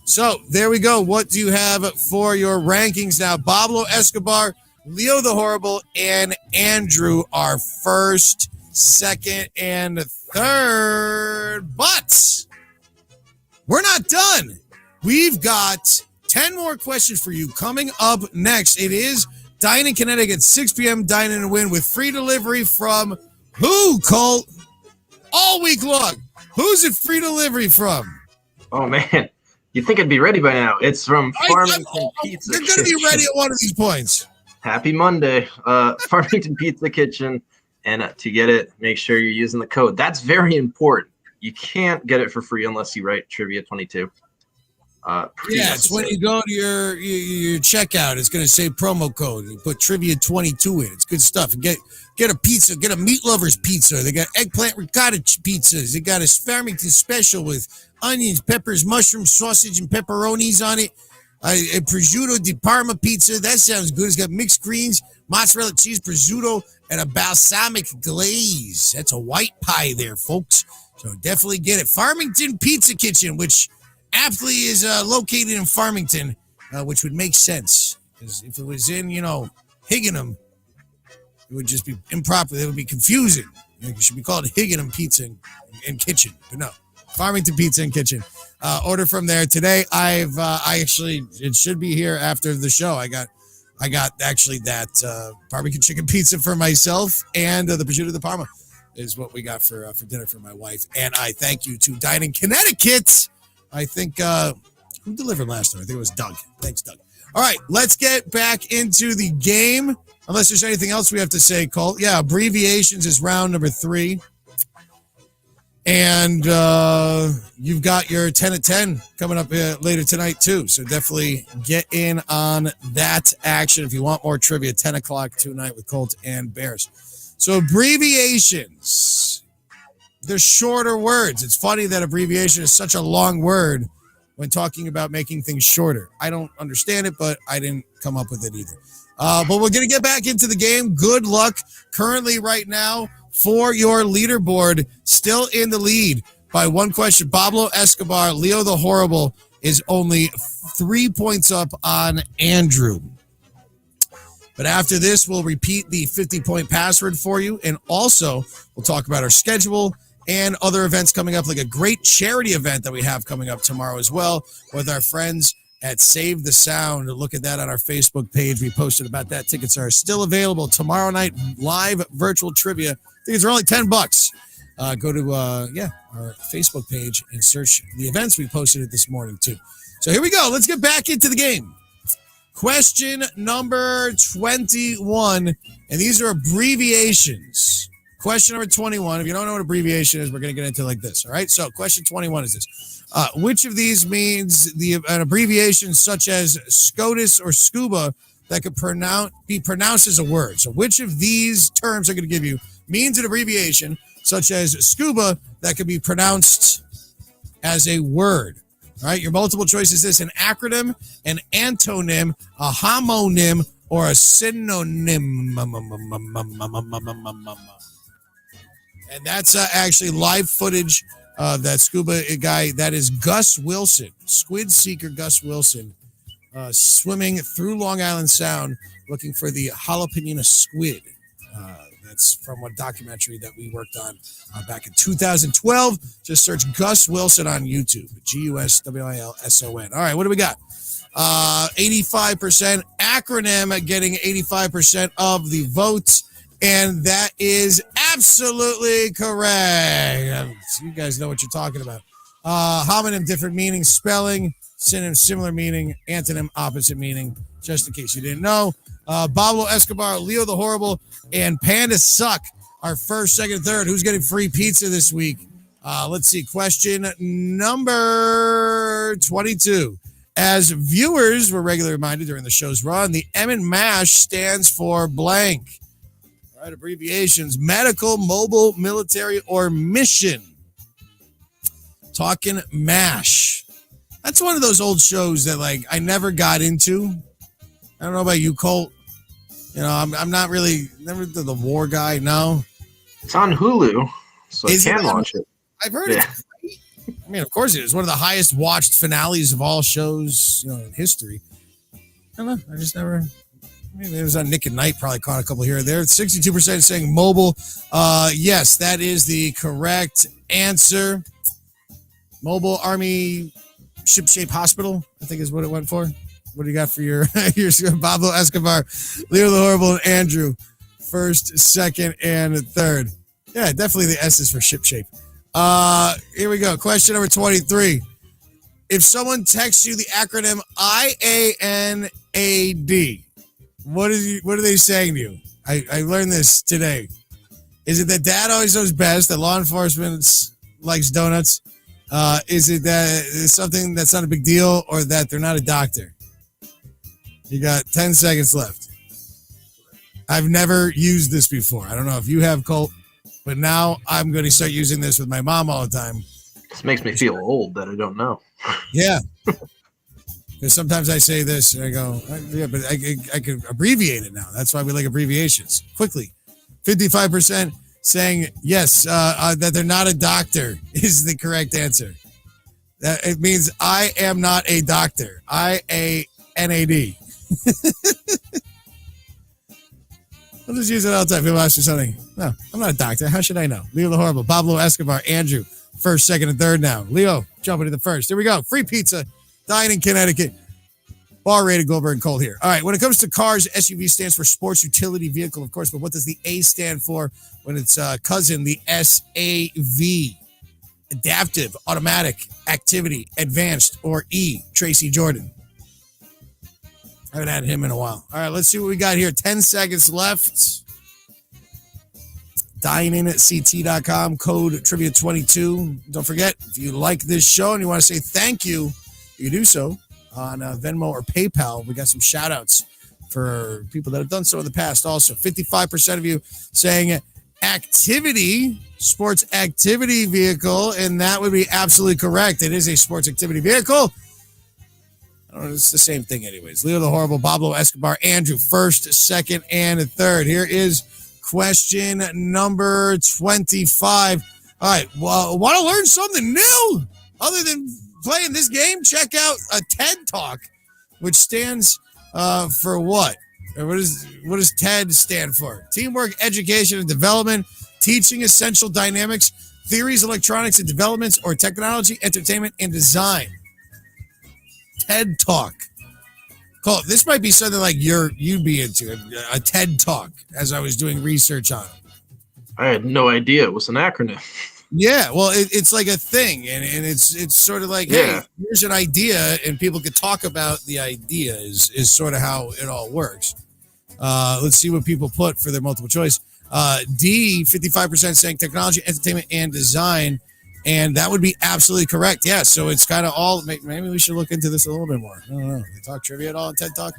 So there we go. What do you have for your rankings now? Pablo Escobar, Leo the Horrible, and Andrew are first, second, and third. But we're not done. We've got 10 more questions for you coming up next. It is Dine-In Connecticut, 6 p.m. Dine-In and Win with free delivery from who, Colt? All week long. Who's it free delivery from? Oh, man. You'd think I'd be ready by now. It's from Farmington Pizza You're going to be ready at one of these points. Happy Monday. Farmington Pizza Kitchen. And to get it, make sure you're using the code. That's very important. You can't get it for free unless you write Trivia 22. It's when you go to your checkout, it's going to say promo code. You put Trivia 22 in. It's good stuff. Get a pizza. Get a meat lover's pizza. They got eggplant ricotta pizzas. They got a Farmington special with onions, peppers, mushrooms, sausage, and pepperonis on it. A prosciutto di Parma pizza. That sounds good. It's got mixed greens, mozzarella cheese, prosciutto, and a balsamic glaze. That's a white pie there, folks. So definitely get it. Farmington Pizza Kitchen, which aptly is located in Farmington, which would make sense. Because if it was in, Higginham, it would just be improper. It would be confusing. It should be called Higginham Pizza and Kitchen. But no, Farmington Pizza and Kitchen. Order from there today. I actually, it should be here after the show. I got actually that barbecue chicken pizza for myself, and the prosciutto di Parma is what we got for dinner for my wife. And I thank you to Dine-In Connecticut. I think who delivered last time? I think it was Doug. Thanks, Doug. All right, let's get back into the game. Unless there's anything else we have to say, Colt. Yeah, abbreviations is round number 3. And you've got your 10 at 10 coming up later tonight, too. So definitely get in on that action if you want more trivia. 10 o'clock tonight with Colt and Bears. So abbreviations, they're shorter words. It's funny that abbreviation is such a long word when talking about making things shorter. I don't understand it, but I didn't come up with it either. But we're going to get back into the game. Good luck currently right now for your leaderboard. Still in the lead by 1 question. Pablo Escobar, Leo the Horrible, is only 3 points up on Andrew. But after this, we'll repeat the 50-point password for you. And also, we'll talk about our schedule and other events coming up, like a great charity event that we have coming up tomorrow as well with our friends at Save the Sound. Look at that on our Facebook page. We posted about that. Tickets are still available tomorrow night. Live virtual trivia. Tickets are only $10. Go to our Facebook page and search the events. We posted it this morning too. So here we go. Let's get back into the game. Question number 21, and these are abbreviations. Question number 21. If you don't know what abbreviation is, we're going to get into it like this. All right. So question 21 is this. Which of these means an abbreviation such as SCOTUS or SCUBA that could be pronounced as a word? So which of these terms I'm going to give you means an abbreviation such as SCUBA that could be pronounced as a word? All right, your multiple choice is this: an acronym, an antonym, a homonym, or a synonym. And that's actually live footage of that scuba guy. That is Gus Wilson, squid seeker Gus Wilson, swimming through Long Island Sound looking for the jalapeno squid. That's from one documentary that we worked on back in 2012. Just search Gus Wilson on YouTube. GUSWILSON. All right, what do we got? 85% acronym getting 85% of the votes. And that is absolutely correct. You guys know what you're talking about. Homonym, different meaning, spelling, synonym, similar meaning, antonym, opposite meaning, just in case you didn't know. Pablo Escobar, Leo the Horrible, and Panda Suck are first, second, and third. Who's getting free pizza this week? Let's see. Question number 22. As viewers were regularly reminded during the show's run, the M in MASH stands for blank. All right, abbreviations: medical, mobile, military, or mission. Talking MASH. That's one of those old shows that I never got into. I don't know about you, Colt. You know, I'm not really never the war guy. No, it's on Hulu, so I can watch it. I've heard it's great. I mean, of course, it is one of the highest watched finales of all shows, in history. I don't know. I just never. Maybe it was on Nick at Night. Probably caught a couple here and there. 62% saying mobile. Yes, that is the correct answer. Mobile Army Ship-Shape Hospital, I think is what it went for. What do you got for your Pablo Escobar, Leo the Horrible, and Andrew? First, second, and third. Yeah, definitely the S is for ship-shape. Here we go. Question number 23. If someone texts you the acronym IANAD, what are they saying to you? I learned this today. Is it that dad always knows best, that law enforcement likes donuts? Is it that it's something that's not a big deal, or that they're not a doctor? You got 10 seconds left. I've never used this before. I don't know if you have, Colt, but now I'm going to start using this with my mom all the time. This makes me feel old that I don't know. Yeah. Because sometimes I say this and I go, yeah, but I could abbreviate it now. That's why we like abbreviations. Quickly. 55% saying yes, that they're not a doctor is the correct answer. That it means I am not a doctor. IANAD. I'll just use it all the time. People ask me something. No, I'm not a doctor. How should I know? Leo the Horrible, Pablo Escobar, Andrew. first, second, and third now. Leo, jumping to the first. Here we go. Free pizza. Dine-In, Connecticut. Bar rated Goldberg and Cole here. All right. When it comes to cars, SUV stands for sports utility vehicle, of course. But what does the A stand for when it's cousin, the SAV? Adaptive, automatic, activity, advanced, or E, Tracy Jordan. I haven't had him in a while. All right, let's see what we got here. 10 seconds left. Dine-In at CT.com, code trivia22. Don't forget, if you like this show and you want to say thank you, you can do so on Venmo or PayPal. We got some shout outs for people that have done so in the past also. 55% of you saying activity, sports activity vehicle, and that would be absolutely correct. It is a sports activity vehicle. I don't know, it's the same thing anyways. Leo the Horrible, Pablo Escobar, Andrew, first, second, and third. Here is question number 25. All right, well, want to learn something new other than playing this game? Check out a TED Talk, which stands for what? Or what does TED stand for? Teamwork, Education, and Development, Teaching Essential Dynamics, Theories, Electronics, and Developments, or Technology, Entertainment, and Design. TED Talk. Cole, this might be something like you'd be into, a TED Talk, as I was doing research on it. I had no idea it was an acronym. Yeah, well, it's like a thing, and it's sort of like, hey, here's an idea, and people could talk about the idea is sort of how it all works. Let's see what people put for their multiple choice. D, 55% saying technology, entertainment, and design, and that would be absolutely correct. Yeah, so it's kind of all, maybe we should look into this a little bit more. I don't know. They talk trivia at all in TED Talk?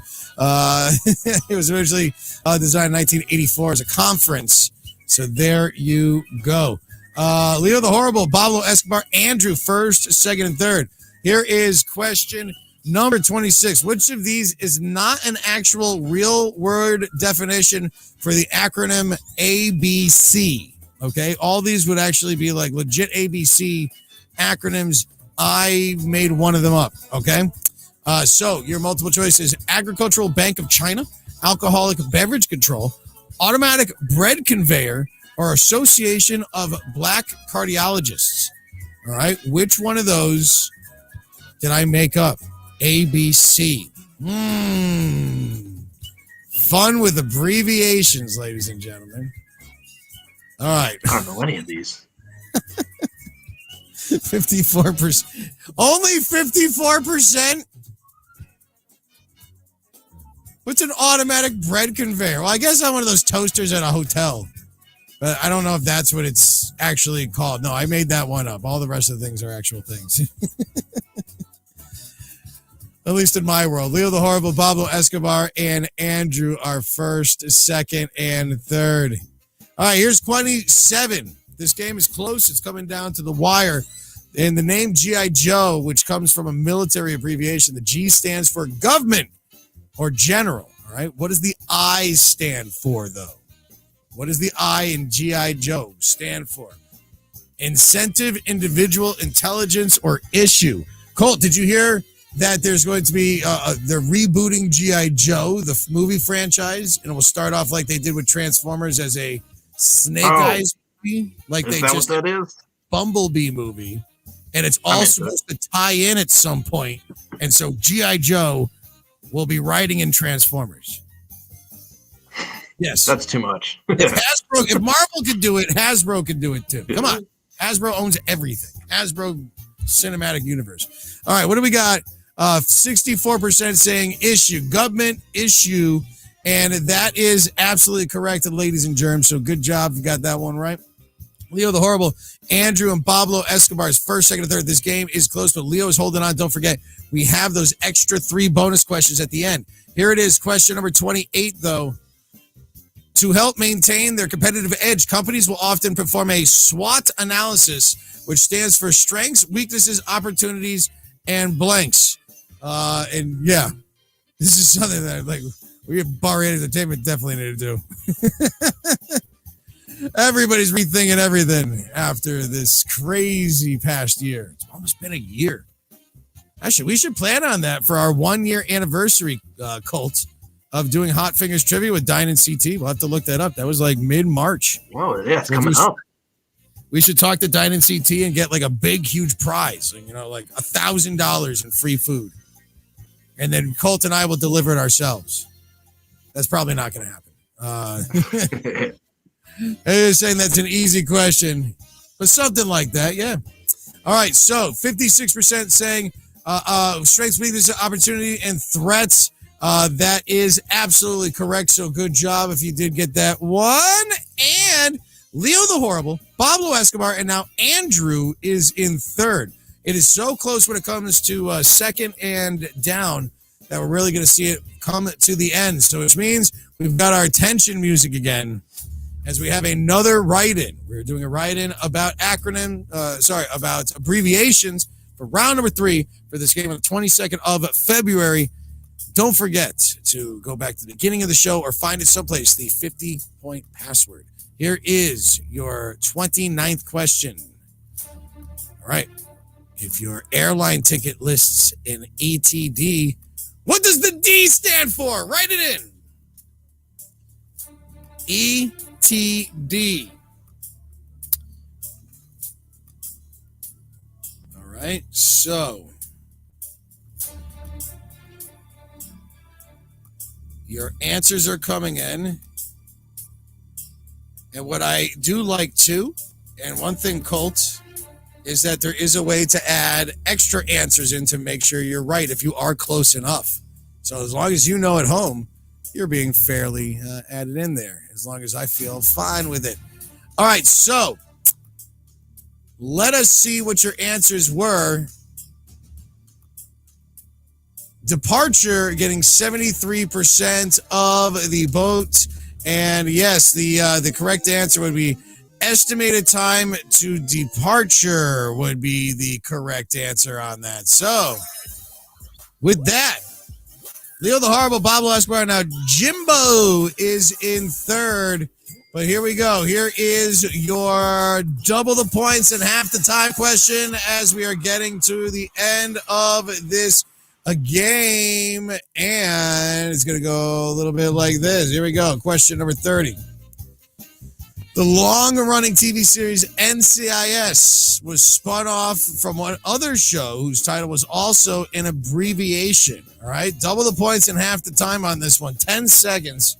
It was originally designed in 1984 as a conference, so there you go. Leo the Horrible, Pablo Escobar, Andrew, first, second, and third. Here is question number 26. Which of these is not an actual real word definition for the acronym ABC? Okay, all these would actually be like legit ABC acronyms. I made one of them up. Okay, so your multiple choice is Agricultural Bank of China, Alcoholic Beverage Control, Automatic Bread Conveyor, or Association of Black Cardiologists. All right, which one of those did I make up? ABC. Fun with abbreviations, ladies and gentlemen. All right. I don't know any of these. 54%. Only 54%? What's an automatic bread conveyor? Well, I guess I'm one of those toasters at a hotel. But I don't know if that's what it's actually called. No, I made that one up. All the rest of the things are actual things. At least in my world. Leo the Horrible, Pablo Escobar, and Andrew are first, second, and third. All right, here's 27. This game is close. It's coming down to the wire. And the name G.I. Joe, which comes from a military abbreviation, the G stands for government or general. All right, what does the I stand for, though? What does the I in G.I. Joe stand for? Incentive, individual, intelligence, or issue. Colt, did you hear that there's going to be, they're rebooting G.I. Joe, the movie franchise, and it will start off like they did with Transformers as a Snake Eyes movie? Like Is they that just what that is? Bumblebee movie. And it's all supposed to tie in at some point. And so G.I. Joe will be riding in Transformers. Yes. That's too much. If Marvel could do it, Hasbro could do it too. Come on. Hasbro owns everything. Hasbro Cinematic Universe. All right, what do we got? 64% saying issue, government issue, and that is absolutely correct, ladies and germs. So good job. You got that one right. Leo the Horrible, Andrew, and Pablo Escobar's first, second, and third. This game is close, but Leo is holding on. Don't forget, we have those extra 3 bonus questions at the end. Here it is, question number 28, though. To help maintain their competitive edge, companies will often perform a SWOT analysis, which stands for strengths, weaknesses, opportunities, and blanks. And yeah, this is something that like we at Bar Rate Entertainment definitely need to do. Everybody's rethinking everything after this crazy past year. It's almost been a year. Actually, we should plan on that for our 1-year anniversary, Colt, of doing Hot Fingers Trivia with Dine-In CT. We'll have to look that up. That was like mid-March. Whoa, yeah, it's coming up. We should talk to Dine-In CT and get like a big, huge prize, like $1,000 in free food. And then Colt and I will deliver it ourselves. That's probably not going to happen. They're saying that's an easy question, but something like that, yeah. All right, so 56% saying strengths, weaknesses, opportunity, and threats. That is absolutely correct. So good job if you did get that one. And Leo the Horrible, Pablo Escobar, and now Andrew is in third. It is so close when it comes to second and down that we're really going to see it come to the end. So which means we've got our tension music again as we have another write-in. We're doing a write-in about about abbreviations for round number 3 for this game on the 22nd of February. Don't forget to go back to the beginning of the show or find it someplace, the 50-point password. Here is your 29th question. All right. If your airline ticket lists an ETD, what does the D stand for? Write it in. ETD. All right. So your answers are coming in. And what I do like too, and one thing, Colt, is that there is a way to add extra answers in to make sure you're right if you are close enough. So as long as you know at home, you're being fairly added in there, as long as I feel fine with it. All right, so let us see what your answers were. Departure getting 73% of the vote. And yes, the correct answer would be estimated time to departure would be the correct answer on that. So with that, Leo the Horrible, Pablo Escobar. Now Jimbo is in third. But here we go. Here is your double the points and half the time question as we are getting to the end of this game. And it's going to go a little bit like this. Here we go. Question number 30. The long-running TV series NCIS was spun off from one other show whose title was also an abbreviation. All right, double the points and half the time on this one. 10 seconds.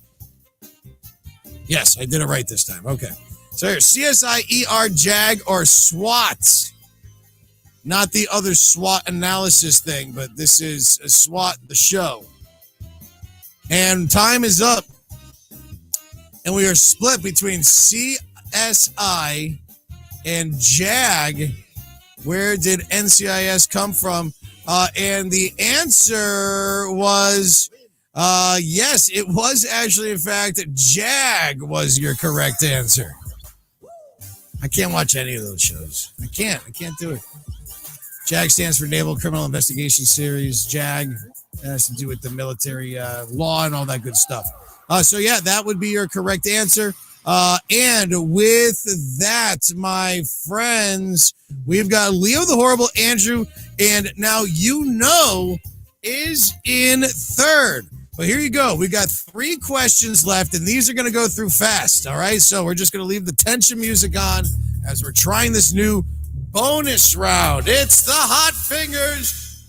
Yes, I did it right this time. Okay. So here, CSI, ER, JAG, or SWAT. Not the other SWOT analysis thing, but this is a SWAT, the show. And time is up. And we are split between CSI and JAG. Where did NCIS come from? And the answer was, yes, it was actually, in fact, JAG was your correct answer. I can't watch any of those shows. I can't do it. JAG stands for Naval Criminal Investigation Series. JAG has to do with the military law and all that good stuff. So, yeah, that would be your correct answer. And with that, my friends, we've got Leo the Horrible, Andrew, and now is in third. But here you go. We got 3 questions left, and these are going to go through fast, all right? So we're just going to leave the tension music on as we're trying this new bonus round. It's the Hot Fingers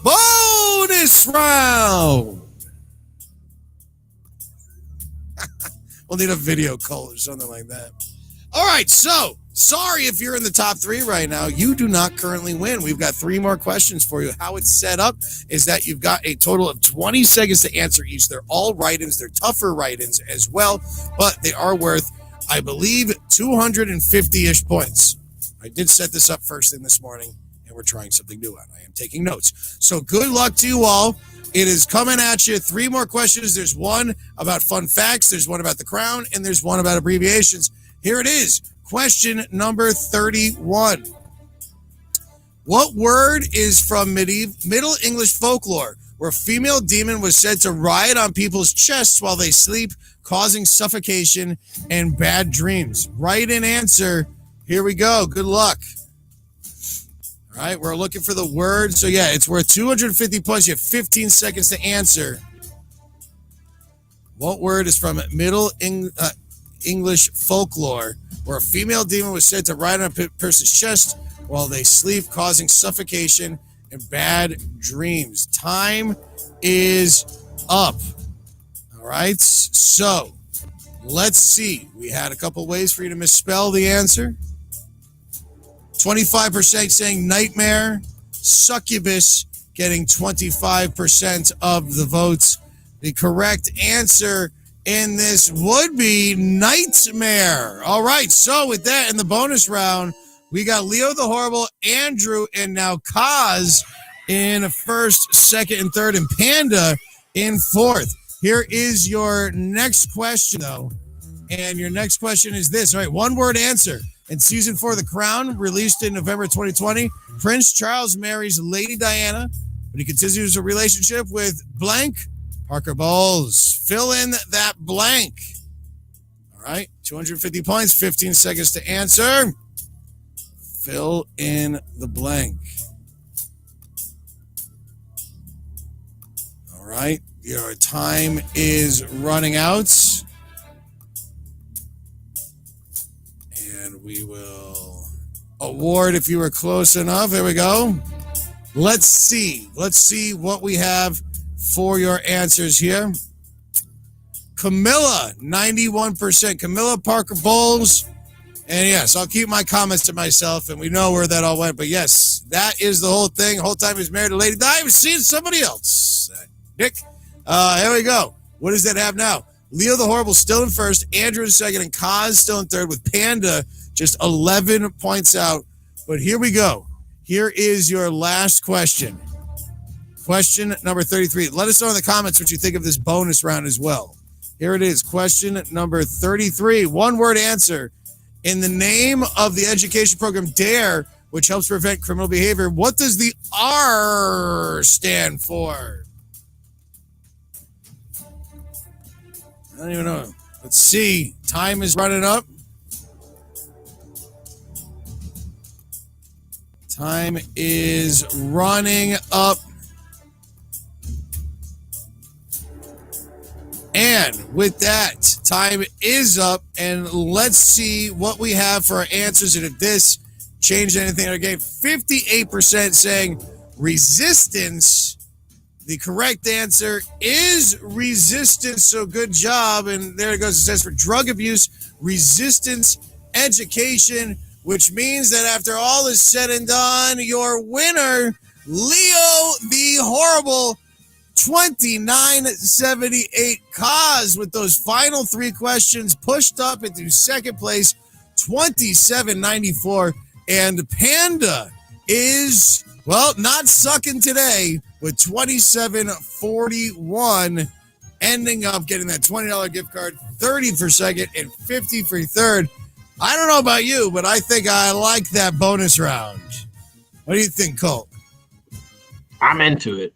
bonus round. We'll need a video call or something like that. All right, so sorry if you're in the top 3 right now. You do not currently win. We've got 3 more questions for you. How it's set up is that you've got a total of 20 seconds to answer each. They're all write-ins. They're tougher write-ins as well, but they are worth, I believe, 250-ish points. I did set this up first thing this morning, and we're trying something new on. I am taking notes. So good luck to you all. It is coming at you. 3 more questions. There's one about fun facts. There's one about the crown. And there's one about abbreviations. Here it is. Question number 31. What word is from Middle English folklore where a female demon was said to ride on people's chests while they sleep, causing suffocation and bad dreams? Write in answer. Here we go. Good luck. All right, we're looking for the word. So, yeah, it's worth 250 points. You have 15 seconds to answer. What word is from Middle English folklore where a female demon was said to ride on a person's chest while they sleep, causing suffocation and bad dreams. Time is up. All right, so let's see. We had a couple ways for you to misspell the answer. 25% saying nightmare. Succubus getting 25% of the votes. The correct answer in this would be nightmare. All right, so with that, in the bonus round, we got Leo the Horrible, Andrew, and now Kaz in first, second, and third, and Panda in fourth. Here is your next question, though. And your next question is this. All right, one-word answer. In season 4 of The Crown, released in November 2020, Prince Charles marries Lady Diana, but he continues a relationship with blank Parker Bowles. Fill in that blank. All right, 250 points, 15 seconds to answer. Fill in the blank. All right, your time is running out. And we will award if you were close enough. Here we go. Let's see. Let's see what we have for your answers here. Camilla, 91%. Camilla Parker Bowles. And yes, I'll keep my comments to myself, and we know where that all went. But yes, that is the whole thing. The whole time he's married to Lady Di. I was seeing somebody else. Nick, here we go. What does that have now? Leo the Horrible still in first, Andrew in second, and Kaz still in third, with Panda just 11 points out. But here we go. Here is your last question. Question number 33. Let us know in the comments what you think of this bonus round as well. Here it is. Question number 33. One-word answer. In the name of the education program DARE, which helps prevent criminal behavior, what does the R stand for? I don't even know. Let's see. Time is running up. Time is running up. And with that, time is up. And let's see what we have for our answers. And if this changed anything in our game, 58% saying resistance. The correct answer is resistance. So good job. And there it goes. It says for drug abuse, resistance education, which means that after all is said and done, your winner, Leo the Horrible, 2978. Kaz with those final 3 questions pushed up into second place, 2794. And Panda is, well, not sucking today with 2741, ending up getting that $20 gift card, 30 for second and 50 for third. I don't know about you, but I think I like that bonus round. What do you think, Colt? I'm into it.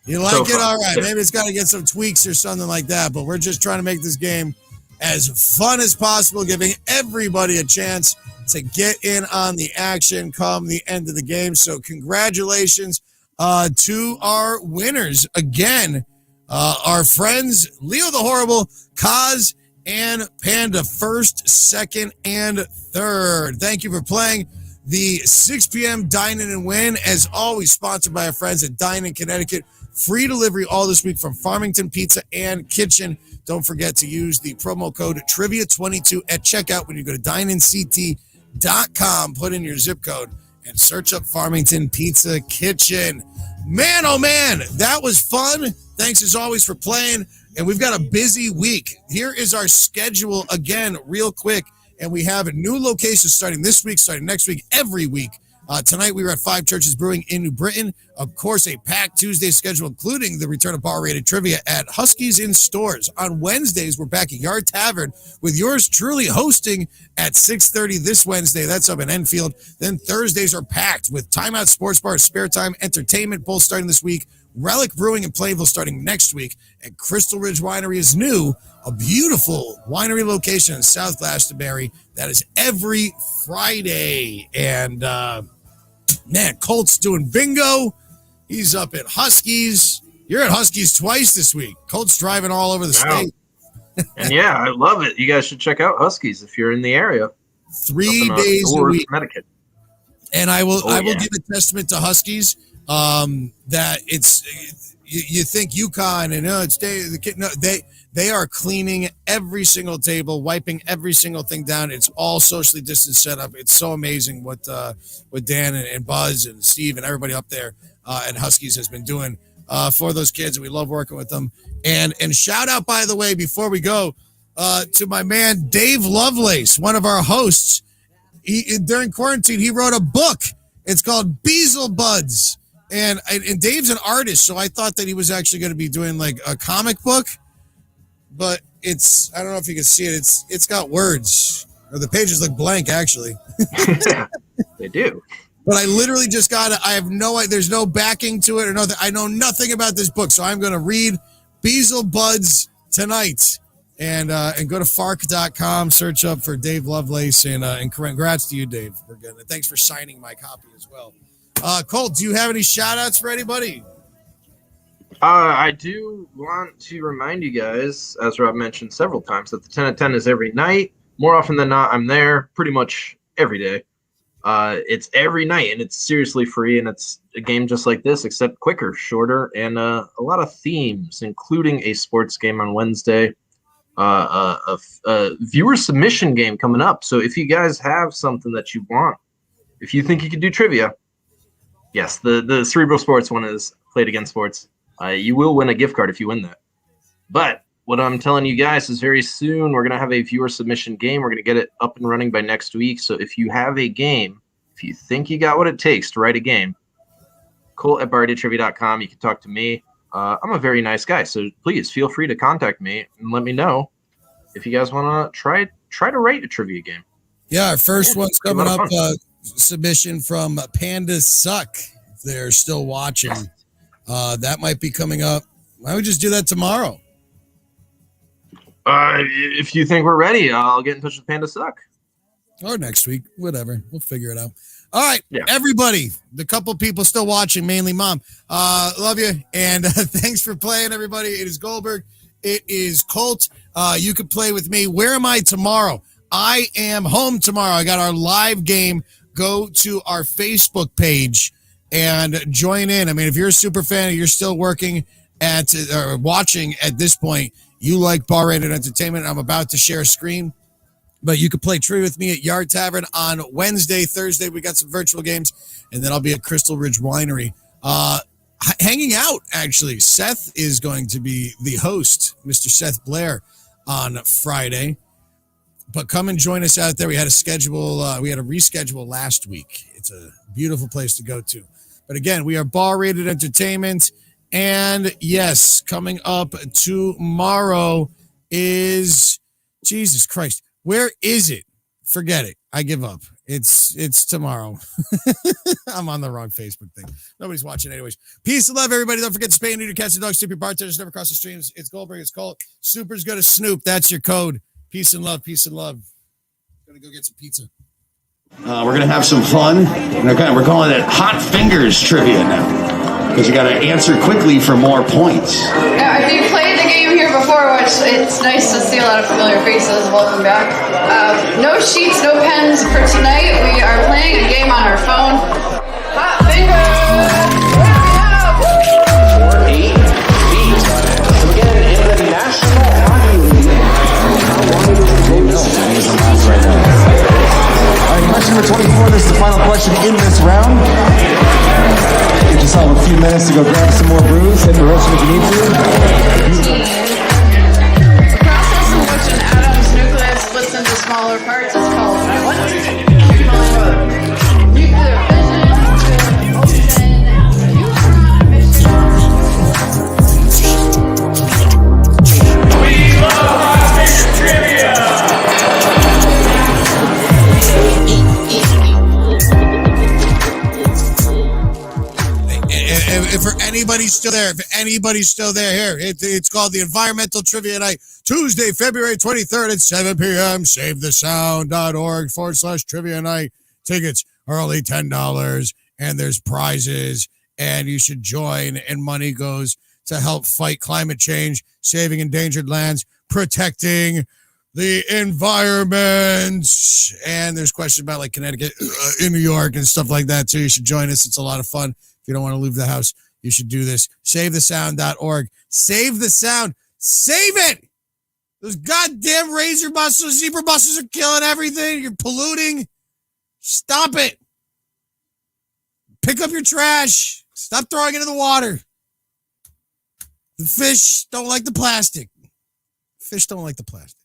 You like it? All right. Maybe it's got to get some tweaks or something like that, but we're just trying to make this game as fun as possible, giving everybody a chance to get in on the action come the end of the game. So congratulations to our winners. Again, our friends, Leo the Horrible, Kaz, and Panda, first, second, and third. Thank you for playing the 6 p.m. Dine-In and Win. As always, sponsored by our friends at Dine-In Connecticut. Free delivery all this week from Farmington Pizza and Kitchen. Don't forget to use the promo code Trivia22 at checkout when you go to dineinct.com. Put in your zip code and search up Farmington Pizza Kitchen. Man, oh man, that was fun. Thanks as always for playing. And we've got a busy week. Here is our schedule again, real quick. And we have a new location starting this week, starting next week, every week. Tonight we were at 5 Churches Brewing in New Britain. Of course, a packed Tuesday schedule, including the return of bar-rated trivia at Huskies in Stores. On Wednesdays, we're back at Yard Tavern with yours truly hosting at 6:30 this Wednesday. That's up in Enfield. Then Thursdays are packed with Timeout Sports Bar, Spare Time Entertainment, both starting this week. Relic Brewing in Plainville starting next week. And Crystal Ridge Winery is new, a beautiful winery location in South Glastonbury. That is every Friday. And, man, Colt's doing bingo. He's up at Huskies. You're at Huskies twice this week. Colt's driving all over the state. And yeah, I love it. You guys should check out Huskies if you're in the area. 3 days a week. Connecticut. And I will give a testament to Huskies that you think UConn and it's the kid. No, they are cleaning every single table, wiping every single thing down. It's all socially distanced setup. It's so amazing what Dan and Buzz and Steve and everybody up there at Huskies has been doing for those kids, and we love working with them. And shout out, by the way, before we go, to my man Dave Lovelace, one of our hosts. During quarantine, he wrote a book. It's called Beazle Buds. And Dave's an artist, so I thought that he was actually going to be doing like a comic book. But I don't know if you can see it. It's got words. Or the pages look blank, actually. They do. But I literally just got it. I have no idea. There's no backing to it or nothing. I know nothing about this book, so I'm going to read Beazle Buds tonight. And go to fark.com, search up for Dave Lovelace, and congrats to you, Dave. Thanks for signing my copy as well. Colt, do you have any shout-outs for anybody? I do want to remind you guys, as Rob mentioned several times, that the 10 at 10 is every night. More often than not, I'm there pretty much every day. It's every night, and it's seriously free, and it's a game just like this, except quicker, shorter, and a lot of themes, including a sports game on Wednesday. A viewer submission game coming up. So if you guys have something that you want, if you think you could do trivia, yes, the Cerebral Sports one is Played Again Sports. You will win a gift card if you win that. But what I'm telling you guys is very soon we're going to have a viewer submission game. We're going to get it up and running by next week. So if you have a game, if you think you got what it takes to write a game, Colt@BardiaTrivia.com. You can talk to me. I'm a very nice guy, so please feel free to contact me and let me know if you guys want to try to write a trivia game. Yeah, our first one's coming up. Submission from Panda Suck. If they're still watching, that might be coming up. Why don't we just do that tomorrow? If you think we're ready, I'll get in touch with Panda Suck. Or next week, whatever. We'll figure it out. All right, yeah. Everybody, the couple people still watching, mainly Mom. Love you, and thanks for playing, everybody. It is Goldberg. It is Colt. You can play with me. Where am I tomorrow? I am home tomorrow. I got our live game. Go to our Facebook page and join in. I mean, if you're a super fan and you're still working or watching at this point, you like Bar Rated Entertainment. I'm about to share a screen. But you can play trivia with me at Yard Tavern on Wednesday, Thursday. We got some virtual games, and then I'll be at Crystal Ridge Winery. Hanging out, actually. Seth is going to be the host, Mr. Seth Blair, on Friday. But come and join us out there. We had a reschedule last week. It's a beautiful place to go to. But again, we are Bar Rated Entertainment. And yes, coming up tomorrow is Jesus Christ. Where is it? Forget it. I give up. It's tomorrow. I'm on the wrong Facebook thing. Nobody's watching anyways. Peace and love, everybody. Don't forget to spay and neuter cats and dogs. Tip your bartenders. Never cross the streams. It's Goldberg. It's Colt. Super's going to Snoop. That's your code. Peace and love. Peace and love. Gonna go get some pizza. We're going to have some fun. We're calling it Hot Fingers Trivia now. Because you got to answer quickly for more points. Now, if you played the game here before, which it's nice to see a lot of familiar faces, welcome back. No sheets, no pens for tonight. We are playing a game on our phone. Hot Fingers! What do we have? 8 feet. So again, in the National Hockey League, how long is the game? He's a mouse right now. All right, question number 24. This is the final question in this round. Give yourself a few minutes to go grab some more brews. Hit the roast if you need to. The process in which an atom's nucleus splits into smaller parts is called what? Nuclear fission, neutron fission. We love Hot Fingers Trivia! If anybody's still there, here, it's called the Environmental Trivia Night, Tuesday, February 23rd at 7 p.m. SaveTheSound.org/trivia night. Tickets are only $10, and there's prizes, and you should join, and money goes to help fight climate change, saving endangered lands, protecting the environment. And there's questions about like Connecticut, in New York, and stuff like that too. You should join us. It's a lot of fun. If you don't want to leave the house, you should do this. SaveTheSound.org. Save the sound. Save it. Those goddamn razor buses, zebra buses are killing everything. You're polluting. Stop it. Pick up your trash. Stop throwing it in the water. The fish don't like the plastic. Fish don't like the plastic.